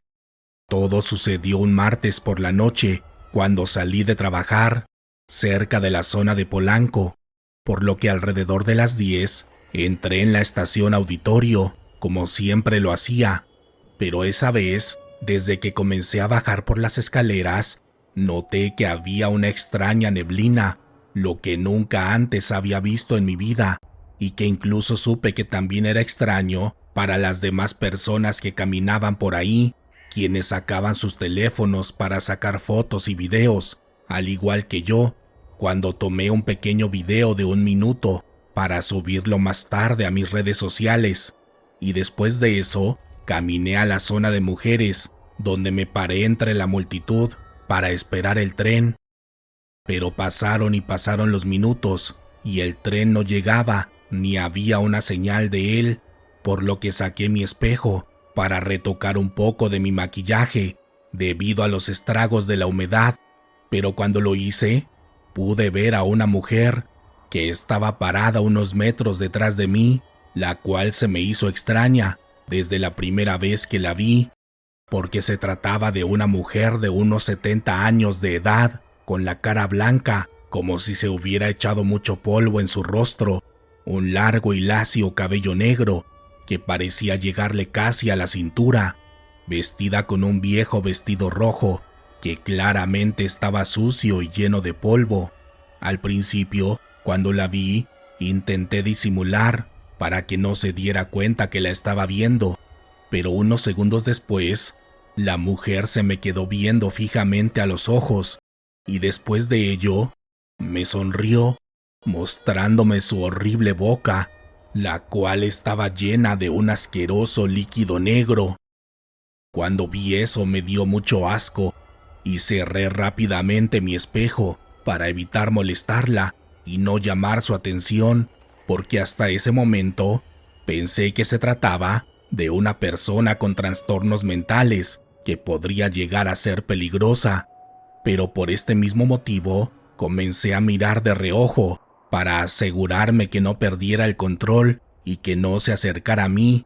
Todo sucedió un martes por la noche, cuando salí de trabajar, cerca de la zona de Polanco, por lo que alrededor de las 10 entré en la estación Auditorio, como siempre lo hacía, pero esa vez, desde que comencé a bajar por las escaleras, noté que había una extraña neblina, lo que nunca antes había visto en mi vida, y que incluso supe que también era extraño para las demás personas que caminaban por ahí, quienes sacaban sus teléfonos para sacar fotos y videos, al igual que yo, cuando tomé un pequeño video de 1 minuto para subirlo más tarde a mis redes sociales, y después de eso, caminé a la zona de mujeres, donde me paré entre la multitud para esperar el tren. Pero pasaron y pasaron los minutos, y el tren no llegaba, ni había una señal de él, por lo que saqué mi espejo para retocar un poco de mi maquillaje, debido a los estragos de la humedad, pero cuando lo hice, pude ver a una mujer que estaba parada unos metros detrás de mí, la cual se me hizo extraña desde la primera vez que la vi, porque se trataba de una mujer de unos 70 años de edad, con la cara blanca, como si se hubiera echado mucho polvo en su rostro, un largo y lacio cabello negro que parecía llegarle casi a la cintura, vestida con un viejo vestido rojo que claramente estaba sucio y lleno de polvo. Al principio, cuando la vi, intenté disimular para que no se diera cuenta que la estaba viendo, pero unos segundos después, la mujer se me quedó viendo fijamente a los ojos y después de ello, me sonrió, mostrándome su horrible boca, la cual estaba llena de un asqueroso líquido negro. Cuando vi eso me dio mucho asco y cerré rápidamente mi espejo para evitar molestarla y no llamar su atención, porque hasta ese momento pensé que se trataba de una persona con trastornos mentales que podría llegar a ser peligrosa, pero por este mismo motivo comencé a mirar de reojo para asegurarme que no perdiera el control y que no se acercara a mí,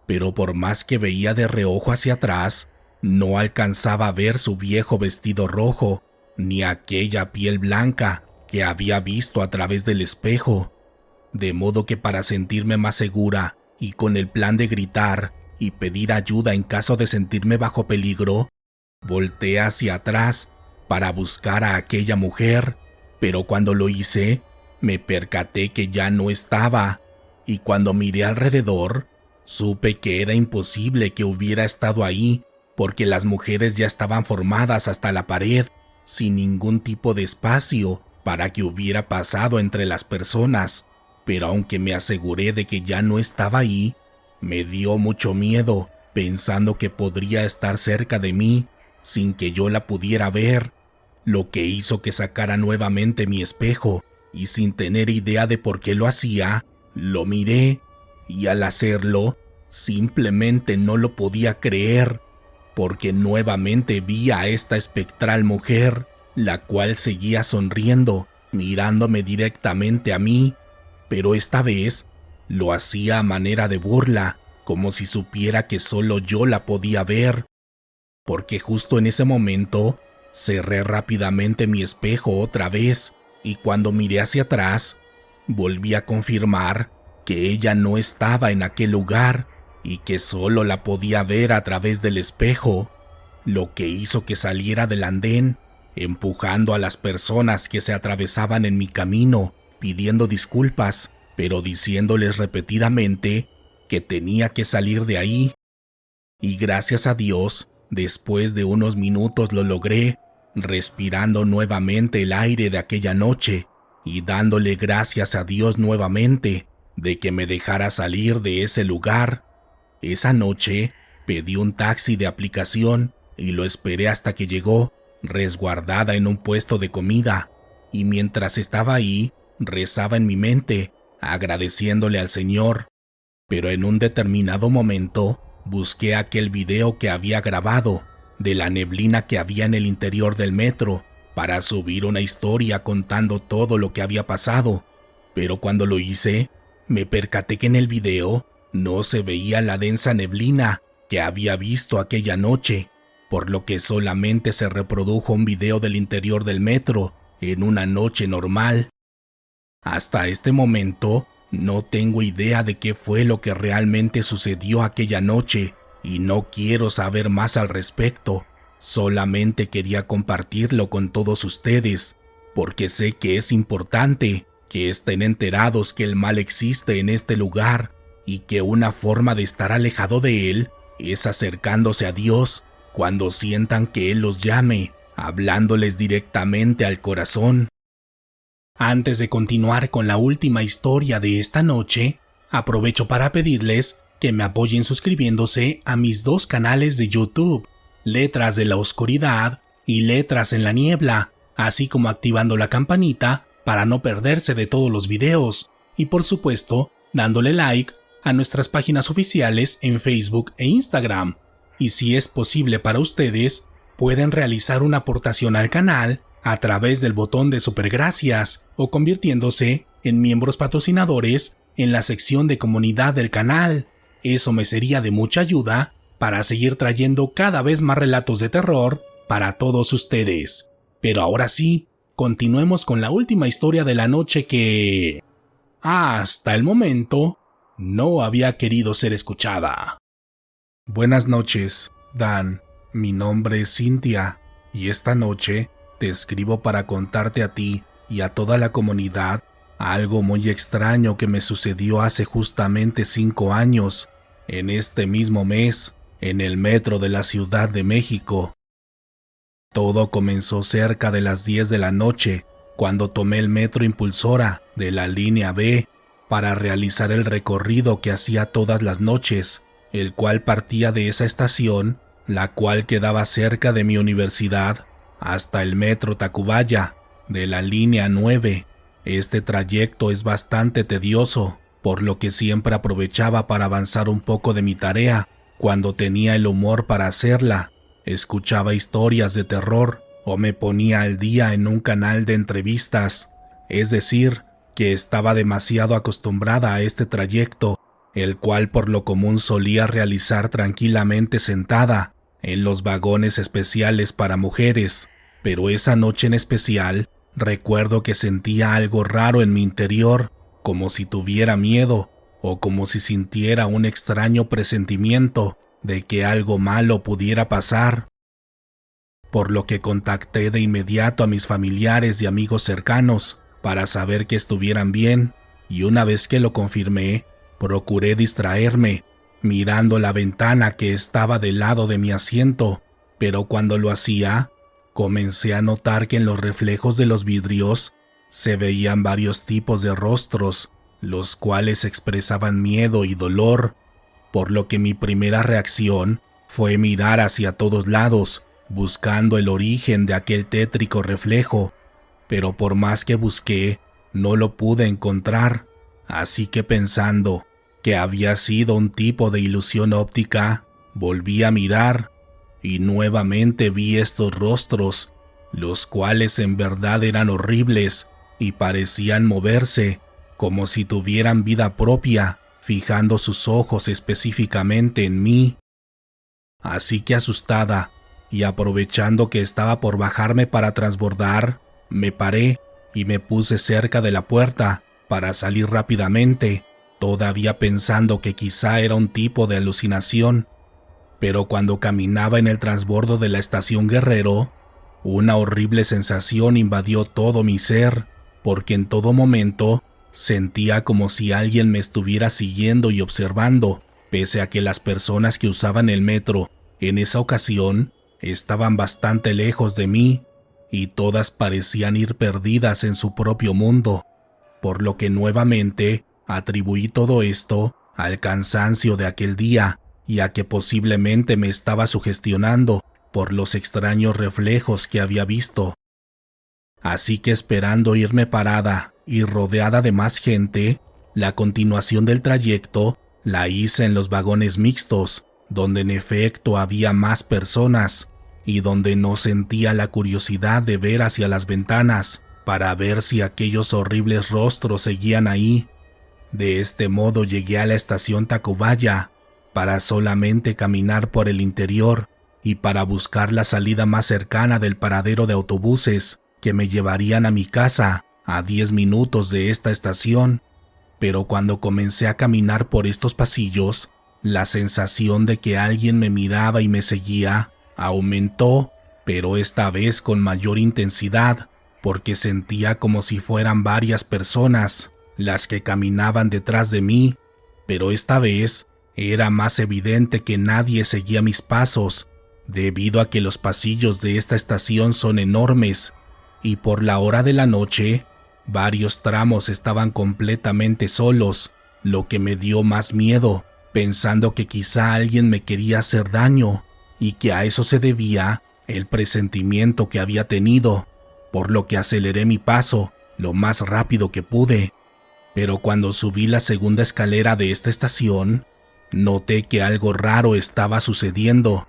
pero por más que veía de reojo hacia atrás, no alcanzaba a ver su viejo vestido rojo, ni aquella piel blanca que había visto a través del espejo, de modo que para sentirme más segura y con el plan de gritar y pedir ayuda en caso de sentirme bajo peligro, volteé hacia atrás para buscar a aquella mujer, pero cuando lo hice, me percaté que ya no estaba, y cuando miré alrededor, supe que era imposible que hubiera estado ahí, porque las mujeres ya estaban formadas hasta la pared, sin ningún tipo de espacio para que hubiera pasado entre las personas. Pero aunque me aseguré de que ya no estaba ahí, me dio mucho miedo, pensando que podría estar cerca de mí, sin que yo la pudiera ver, lo que hizo que sacara nuevamente mi espejo y sin tener idea de por qué lo hacía, lo miré y al hacerlo simplemente no lo podía creer, porque nuevamente vi a esta espectral mujer, la cual seguía sonriendo, mirándome directamente a mí, pero esta vez lo hacía a manera de burla, como si supiera que solo yo la podía ver, porque justo en ese momento cerré rápidamente mi espejo otra vez y cuando miré hacia atrás, volví a confirmar que ella no estaba en aquel lugar y que solo la podía ver a través del espejo, lo que hizo que saliera del andén, empujando a las personas que se atravesaban en mi camino, pidiendo disculpas, pero diciéndoles repetidamente que tenía que salir de ahí. Y gracias a Dios, después de unos minutos lo logré, respirando nuevamente el aire de aquella noche y dándole gracias a Dios nuevamente de que me dejara salir de ese lugar. Esa noche pedí un taxi de aplicación y lo esperé hasta que llegó, resguardada en un puesto de comida, y mientras estaba ahí, rezaba en mi mente, agradeciéndole al Señor. Pero en un determinado momento, busqué aquel video que había grabado de la neblina que había en el interior del metro para subir una historia contando todo lo que había pasado, pero cuando lo hice, me percaté que en el video no se veía la densa neblina que había visto aquella noche, por lo que solamente se reprodujo un video del interior del metro en una noche normal. Hasta este momento, no tengo idea de qué fue lo que realmente sucedió aquella noche y no quiero saber más al respecto. Solamente quería compartirlo con todos ustedes, porque sé que es importante que estén enterados que el mal existe en este lugar y que una forma de estar alejado de él es acercándose a Dios cuando sientan que Él los llame, hablándoles directamente al corazón. Antes de continuar con la última historia de esta noche, aprovecho para pedirles que me apoyen suscribiéndose a mis dos canales de YouTube, Letras de la Oscuridad y Letras en la Niebla, así como activando la campanita para no perderse de todos los videos, y por supuesto, dándole like a nuestras páginas oficiales en Facebook e Instagram. Y si es posible para ustedes, pueden realizar una aportación al canal a través del botón de Supergracias o convirtiéndose en miembros patrocinadores en la sección de comunidad del canal. Eso me sería de mucha ayuda para seguir trayendo cada vez más relatos de terror para todos ustedes. Pero ahora sí, continuemos con la última historia de la noche que, hasta el momento, no había querido ser escuchada. Buenas noches, Dan. Mi nombre es Cynthia y esta noche te escribo para contarte a ti y a toda la comunidad algo muy extraño que me sucedió hace justamente 5 años, en este mismo mes, en el metro de la Ciudad de México. Todo comenzó cerca de las 10 de la noche, cuando tomé el metro Impulsora de la línea B para realizar el recorrido que hacía todas las noches, el cual partía de esa estación, la cual quedaba cerca de mi universidad, hasta el metro Tacubaya de la línea 9. Este trayecto es bastante tedioso, por lo que siempre aprovechaba para avanzar un poco de mi tarea cuando tenía el humor para hacerla. Escuchaba historias de terror o me ponía al día en un canal de entrevistas, es decir, que estaba demasiado acostumbrada a este trayecto, el cual por lo común solía realizar tranquilamente sentada en los vagones especiales para mujeres, pero esa noche en especial recuerdo que sentía algo raro en mi interior, como si tuviera miedo o como si sintiera un extraño presentimiento de que algo malo pudiera pasar, por lo que contacté de inmediato a mis familiares y amigos cercanos para saber que estuvieran bien, y una vez que lo confirmé, procuré distraerme mirando la ventana que estaba del lado de mi asiento, pero cuando lo hacía, comencé a notar que en los reflejos de los vidrios se veían varios tipos de rostros, los cuales expresaban miedo y dolor, por lo que mi primera reacción fue mirar hacia todos lados, buscando el origen de aquel tétrico reflejo, pero por más que busqué, no lo pude encontrar, así que pensando que había sido un tipo de ilusión óptica, volví a mirar y nuevamente vi estos rostros, los cuales en verdad eran horribles y parecían moverse como si tuvieran vida propia, fijando sus ojos específicamente en mí. Así que asustada y aprovechando que estaba por bajarme para transbordar, me paré y me puse cerca de la puerta para salir rápidamente, todavía pensando que quizá era un tipo de alucinación. Pero cuando caminaba en el transbordo de la estación Guerrero, una horrible sensación invadió todo mi ser, porque en todo momento sentía como si alguien me estuviera siguiendo y observando, pese a que las personas que usaban el metro en esa ocasión estaban bastante lejos de mí y todas parecían ir perdidas en su propio mundo, por lo que nuevamente atribuí todo esto al cansancio de aquel día y a que posiblemente me estaba sugestionando por los extraños reflejos que había visto. Así que esperando irme parada y rodeada de más gente, la continuación del trayecto la hice en los vagones mixtos, donde en efecto había más personas y donde no sentía la curiosidad de ver hacia las ventanas para ver si aquellos horribles rostros seguían ahí. De este modo llegué a la estación Tacubaya para solamente caminar por el interior y para buscar la salida más cercana del paradero de autobuses que me llevarían a mi casa a 10 minutos de esta estación. Pero cuando comencé a caminar por estos pasillos, la sensación de que alguien me miraba y me seguía aumentó, pero esta vez con mayor intensidad, porque sentía como si fueran varias personas las que caminaban detrás de mí, pero esta vez era más evidente que nadie seguía mis pasos, debido a que los pasillos de esta estación son enormes, y por la hora de la noche, varios tramos estaban completamente solos, lo que me dio más miedo, pensando que quizá alguien me quería hacer daño, y que a eso se debía el presentimiento que había tenido, por lo que aceleré mi paso lo más rápido que pude. Pero cuando subí la segunda escalera de esta estación, noté que algo raro estaba sucediendo,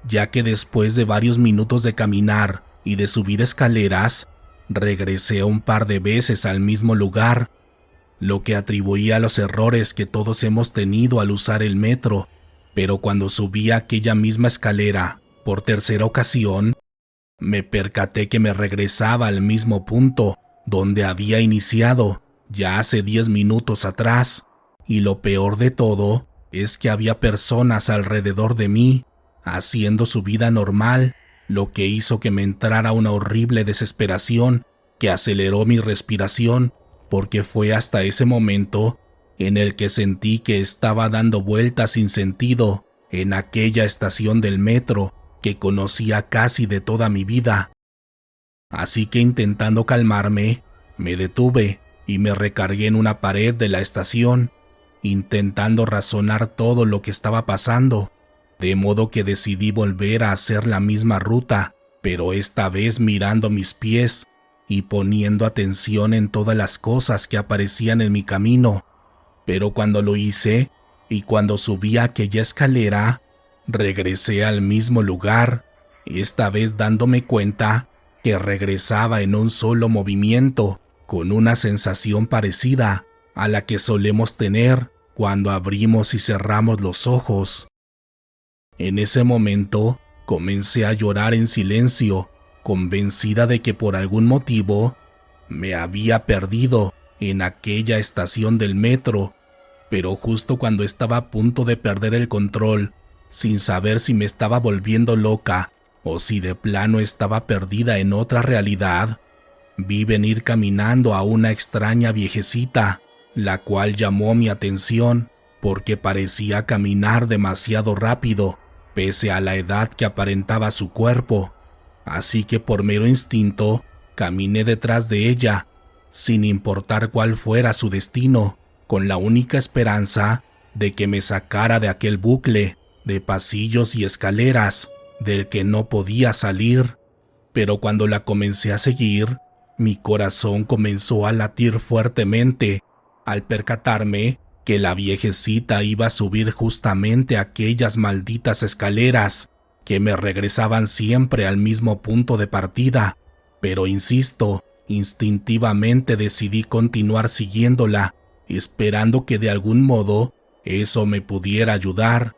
ya que después de varios minutos de caminar y de subir escaleras, regresé un par de veces al mismo lugar, lo que atribuía a los errores que todos hemos tenido al usar el metro, pero cuando subí aquella misma escalera por tercera ocasión, me percaté que me regresaba al mismo punto donde había iniciado ya hace 10 minutos atrás, y lo peor de todo es que había personas alrededor de mí, haciendo su vida normal, lo que hizo que me entrara una horrible desesperación que aceleró mi respiración, porque fue hasta ese momento en el que sentí que estaba dando vueltas sin sentido en aquella estación del metro que conocía casi de toda mi vida. Así que intentando calmarme, me detuve y me recargué en una pared de la estación, intentando razonar todo lo que estaba pasando, de modo que decidí volver a hacer la misma ruta, pero esta vez mirando mis pies y poniendo atención en todas las cosas que aparecían en mi camino. Pero cuando lo hice y cuando subí aquella escalera, regresé al mismo lugar, esta vez dándome cuenta que regresaba en un solo movimiento, con una sensación parecida a la que solemos tener cuando abrimos y cerramos los ojos. En ese momento comencé a llorar en silencio, convencida de que por algún motivo me había perdido en aquella estación del metro, pero justo cuando estaba a punto de perder el control, sin saber si me estaba volviendo loca o si de plano estaba perdida en otra realidad, vi venir caminando a una extraña viejecita, la cual llamó mi atención porque parecía caminar demasiado rápido, pese a la edad que aparentaba su cuerpo. Así que por mero instinto, caminé detrás de ella, sin importar cuál fuera su destino, con la única esperanza de que me sacara de aquel bucle de pasillos y escaleras, del que no podía salir, pero cuando la comencé a seguir, mi corazón comenzó a latir fuertemente al percatarme que la viejecita iba a subir justamente aquellas malditas escaleras que me regresaban siempre al mismo punto de partida. Pero insisto, instintivamente decidí continuar siguiéndola, esperando que de algún modo eso me pudiera ayudar.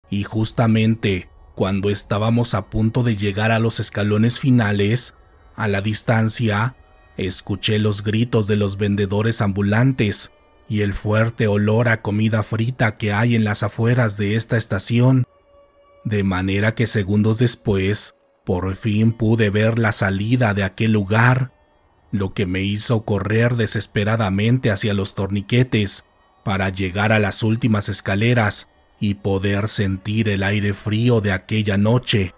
Y justamente cuando estábamos a punto de llegar a los escalones finales, a la distancia, escuché los gritos de los vendedores ambulantes y el fuerte olor a comida frita que hay en las afueras de esta estación, de manera que segundos después, por fin pude ver la salida de aquel lugar, lo que me hizo correr desesperadamente hacia los torniquetes para llegar a las últimas escaleras y poder sentir el aire frío de aquella noche.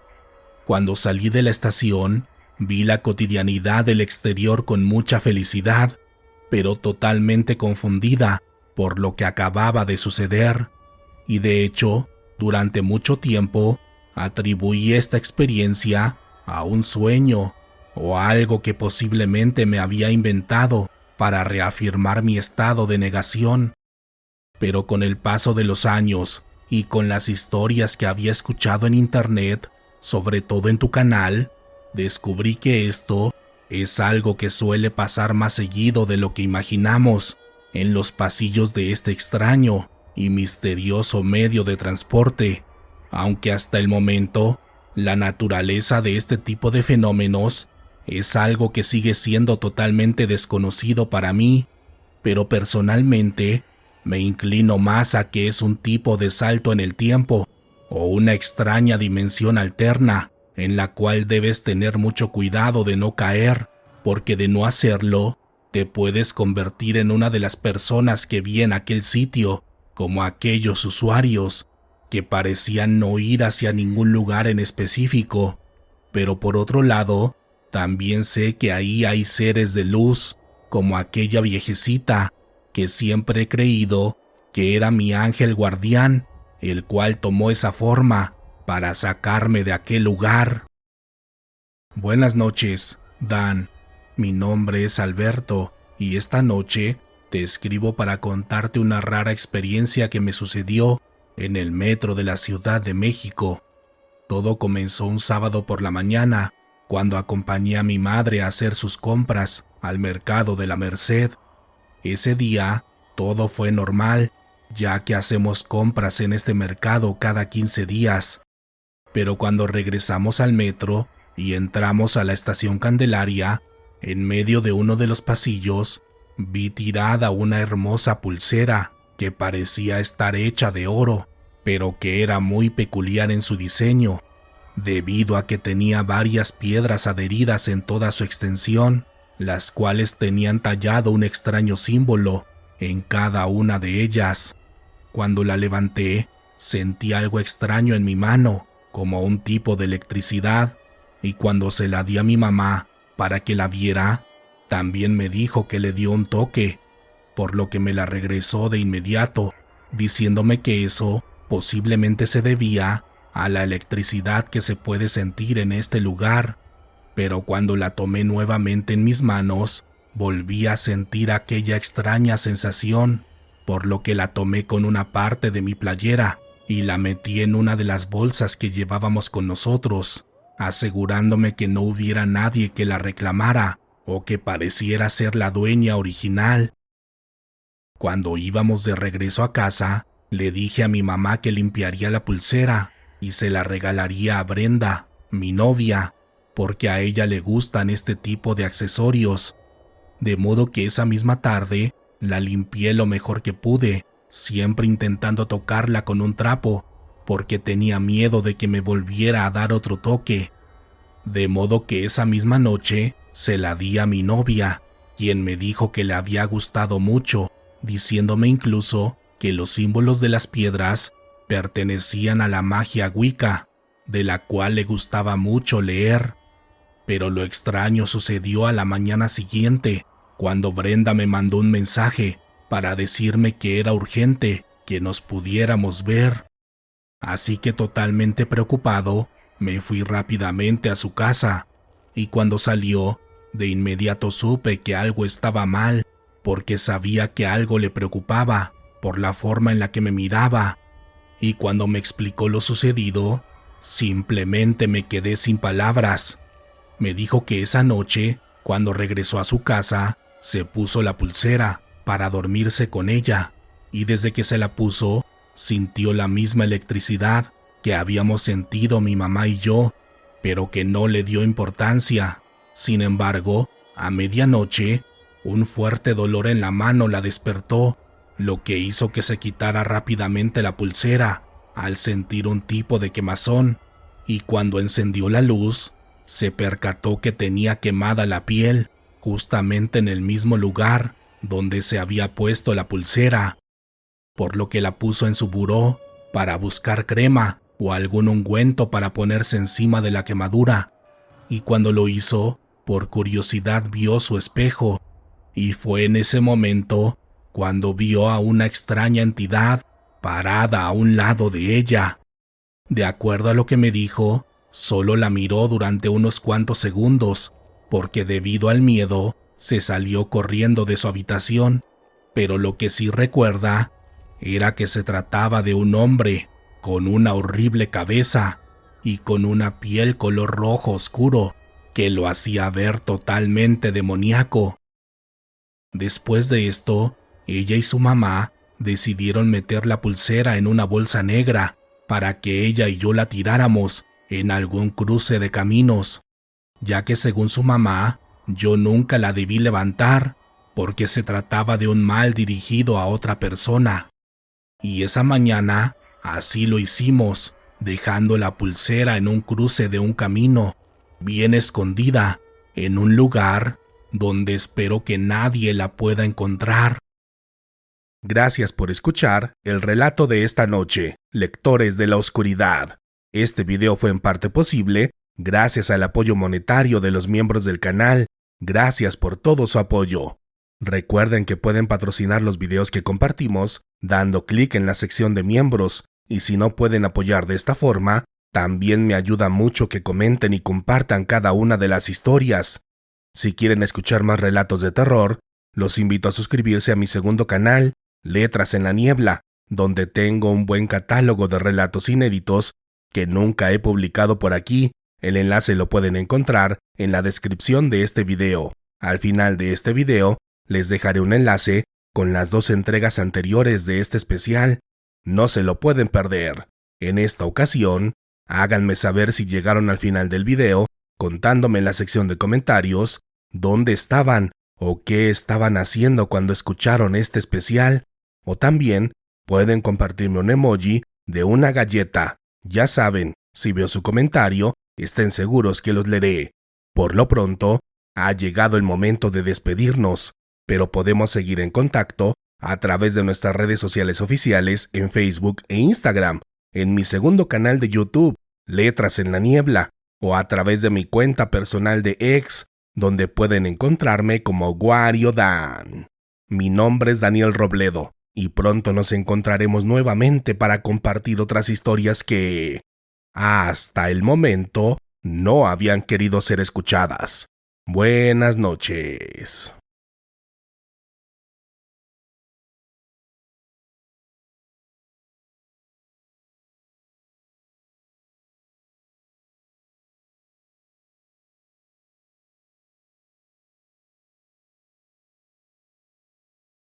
Cuando salí de la estación, vi la cotidianidad del exterior con mucha felicidad, pero totalmente confundida por lo que acababa de suceder. Y de hecho, durante mucho tiempo, atribuí esta experiencia a un sueño o a algo que posiblemente me había inventado para reafirmar mi estado de negación. Pero con el paso de los años y con las historias que había escuchado en internet, sobre todo en tu canal, descubrí que esto es algo que suele pasar más seguido de lo que imaginamos en los pasillos de este extraño y misterioso medio de transporte, aunque hasta el momento la naturaleza de este tipo de fenómenos es algo que sigue siendo totalmente desconocido para mí, pero personalmente me inclino más a que es un tipo de salto en el tiempo o una extraña dimensión alterna en la cual debes tener mucho cuidado de no caer, porque de no hacerlo, te puedes convertir en una de las personas que vi en aquel sitio, como aquellos usuarios que parecían no ir hacia ningún lugar en específico. Pero por otro lado, también sé que ahí hay seres de luz, como aquella viejecita, que siempre he creído que era mi ángel guardián, el cual tomó esa forma para sacarme de aquel lugar. Buenas noches, Dan. Mi nombre es Alberto y esta noche te escribo para contarte una rara experiencia que me sucedió en el metro de la Ciudad de México. Todo comenzó un sábado por la mañana, cuando acompañé a mi madre a hacer sus compras al mercado de la Merced. Ese día todo fue normal, ya que hacemos compras en este mercado cada 15 días. Pero cuando regresamos al metro y entramos a la estación Candelaria, en medio de uno de los pasillos, vi tirada una hermosa pulsera que parecía estar hecha de oro, pero que era muy peculiar en su diseño, debido a que tenía varias piedras adheridas en toda su extensión, las cuales tenían tallado un extraño símbolo en cada una de ellas. Cuando la levanté, sentí algo extraño en mi mano, como un tipo de electricidad, y cuando se la di a mi mamá para que la viera, también me dijo que le dio un toque, por lo que me la regresó de inmediato, diciéndome que eso posiblemente se debía a la electricidad que se puede sentir en este lugar. Pero cuando la tomé nuevamente en mis manos, volví a sentir aquella extraña sensación, por lo que la tomé con una parte de mi playera y la metí en una de las bolsas que llevábamos con nosotros, asegurándome que no hubiera nadie que la reclamara o que pareciera ser la dueña original. Cuando íbamos de regreso a casa, le dije a mi mamá que limpiaría la pulsera y se la regalaría a Brenda, mi novia, porque a ella le gustan este tipo de accesorios. De modo que esa misma tarde la limpié lo mejor que pude, siempre intentando tocarla con un trapo, porque tenía miedo de que me volviera a dar otro toque. De modo que esa misma noche se la di a mi novia, quien me dijo que le había gustado mucho, diciéndome incluso que los símbolos de las piedras pertenecían a la magia Wicca, de la cual le gustaba mucho leer. Pero lo extraño sucedió a la mañana siguiente, cuando Brenda me mandó un mensaje para decirme que era urgente que nos pudiéramos ver. Así que totalmente preocupado, Me fui rápidamente a su casa y cuando salió, de inmediato supe que algo estaba mal porque sabía que algo le preocupaba por la forma en la que me miraba. Y cuando me explicó lo sucedido, simplemente me quedé sin palabras. Me dijo que esa noche, cuando regresó a su casa, se puso la pulsera para dormirse con ella, y desde que se la puso, sintió la misma electricidad que habíamos sentido mi mamá y yo, pero que no le dio importancia. Sin embargo, a medianoche, un fuerte dolor en la mano la despertó, lo que hizo que se quitara rápidamente la pulsera al sentir un tipo de quemazón, y cuando encendió la luz, se percató que tenía quemada la piel justamente en el mismo lugar donde se había puesto la pulsera, por lo que la puso en su buró para buscar crema o algún ungüento para ponerse encima de la quemadura, y cuando lo hizo, por curiosidad vio su espejo, y fue en ese momento cuando vio a una extraña entidad parada a un lado de ella. De acuerdo a lo que me dijo, solo la miró durante unos cuantos segundos, porque debido al miedo se salió corriendo de su habitación, pero lo que sí recuerda era que se trataba de un hombre con una horrible cabeza y con una piel color rojo oscuro que lo hacía ver totalmente demoníaco. Después de esto, ella y su mamá decidieron meter la pulsera en una bolsa negra para que ella y yo la tiráramos en algún cruce de caminos, ya que según su mamá, yo nunca la debí levantar porque se trataba de un mal dirigido a otra persona. Y esa mañana, así lo hicimos, dejando la pulsera en un cruce de un camino, bien escondida, en un lugar donde espero que nadie la pueda encontrar. Gracias por escuchar el relato de esta noche, Lectores de la Oscuridad. Este video fue en parte posible gracias al apoyo monetario de los miembros del canal. Gracias por todo su apoyo. Recuerden que pueden patrocinar los videos que compartimos dando clic en la sección de miembros, y si no pueden apoyar de esta forma, también me ayuda mucho que comenten y compartan cada una de las historias. Si quieren escuchar más relatos de terror, los invito a suscribirse a mi segundo canal, Letras en la Niebla, donde tengo un buen catálogo de relatos inéditos que nunca he publicado por aquí. El enlace lo pueden encontrar en la descripción de este video. Al final de este video, les dejaré un enlace con las 2 entregas anteriores de este especial. No se lo pueden perder. En esta ocasión, háganme saber si llegaron al final del video, contándome en la sección de comentarios dónde estaban o qué estaban haciendo cuando escucharon este especial, o también pueden compartirme un emoji de una galleta. Ya saben, si veo su comentario, estén seguros que los leeré. Por lo pronto, ha llegado el momento de despedirnos, pero podemos seguir en contacto a través de nuestras redes sociales oficiales en Facebook e Instagram, en mi segundo canal de YouTube, Letras en la Niebla, o a través de mi cuenta personal de X, donde pueden encontrarme como Wario Dan. Mi nombre es Daniel Robledo, y pronto nos encontraremos nuevamente para compartir otras historias que, hasta el momento, no habían querido ser escuchadas. Buenas noches.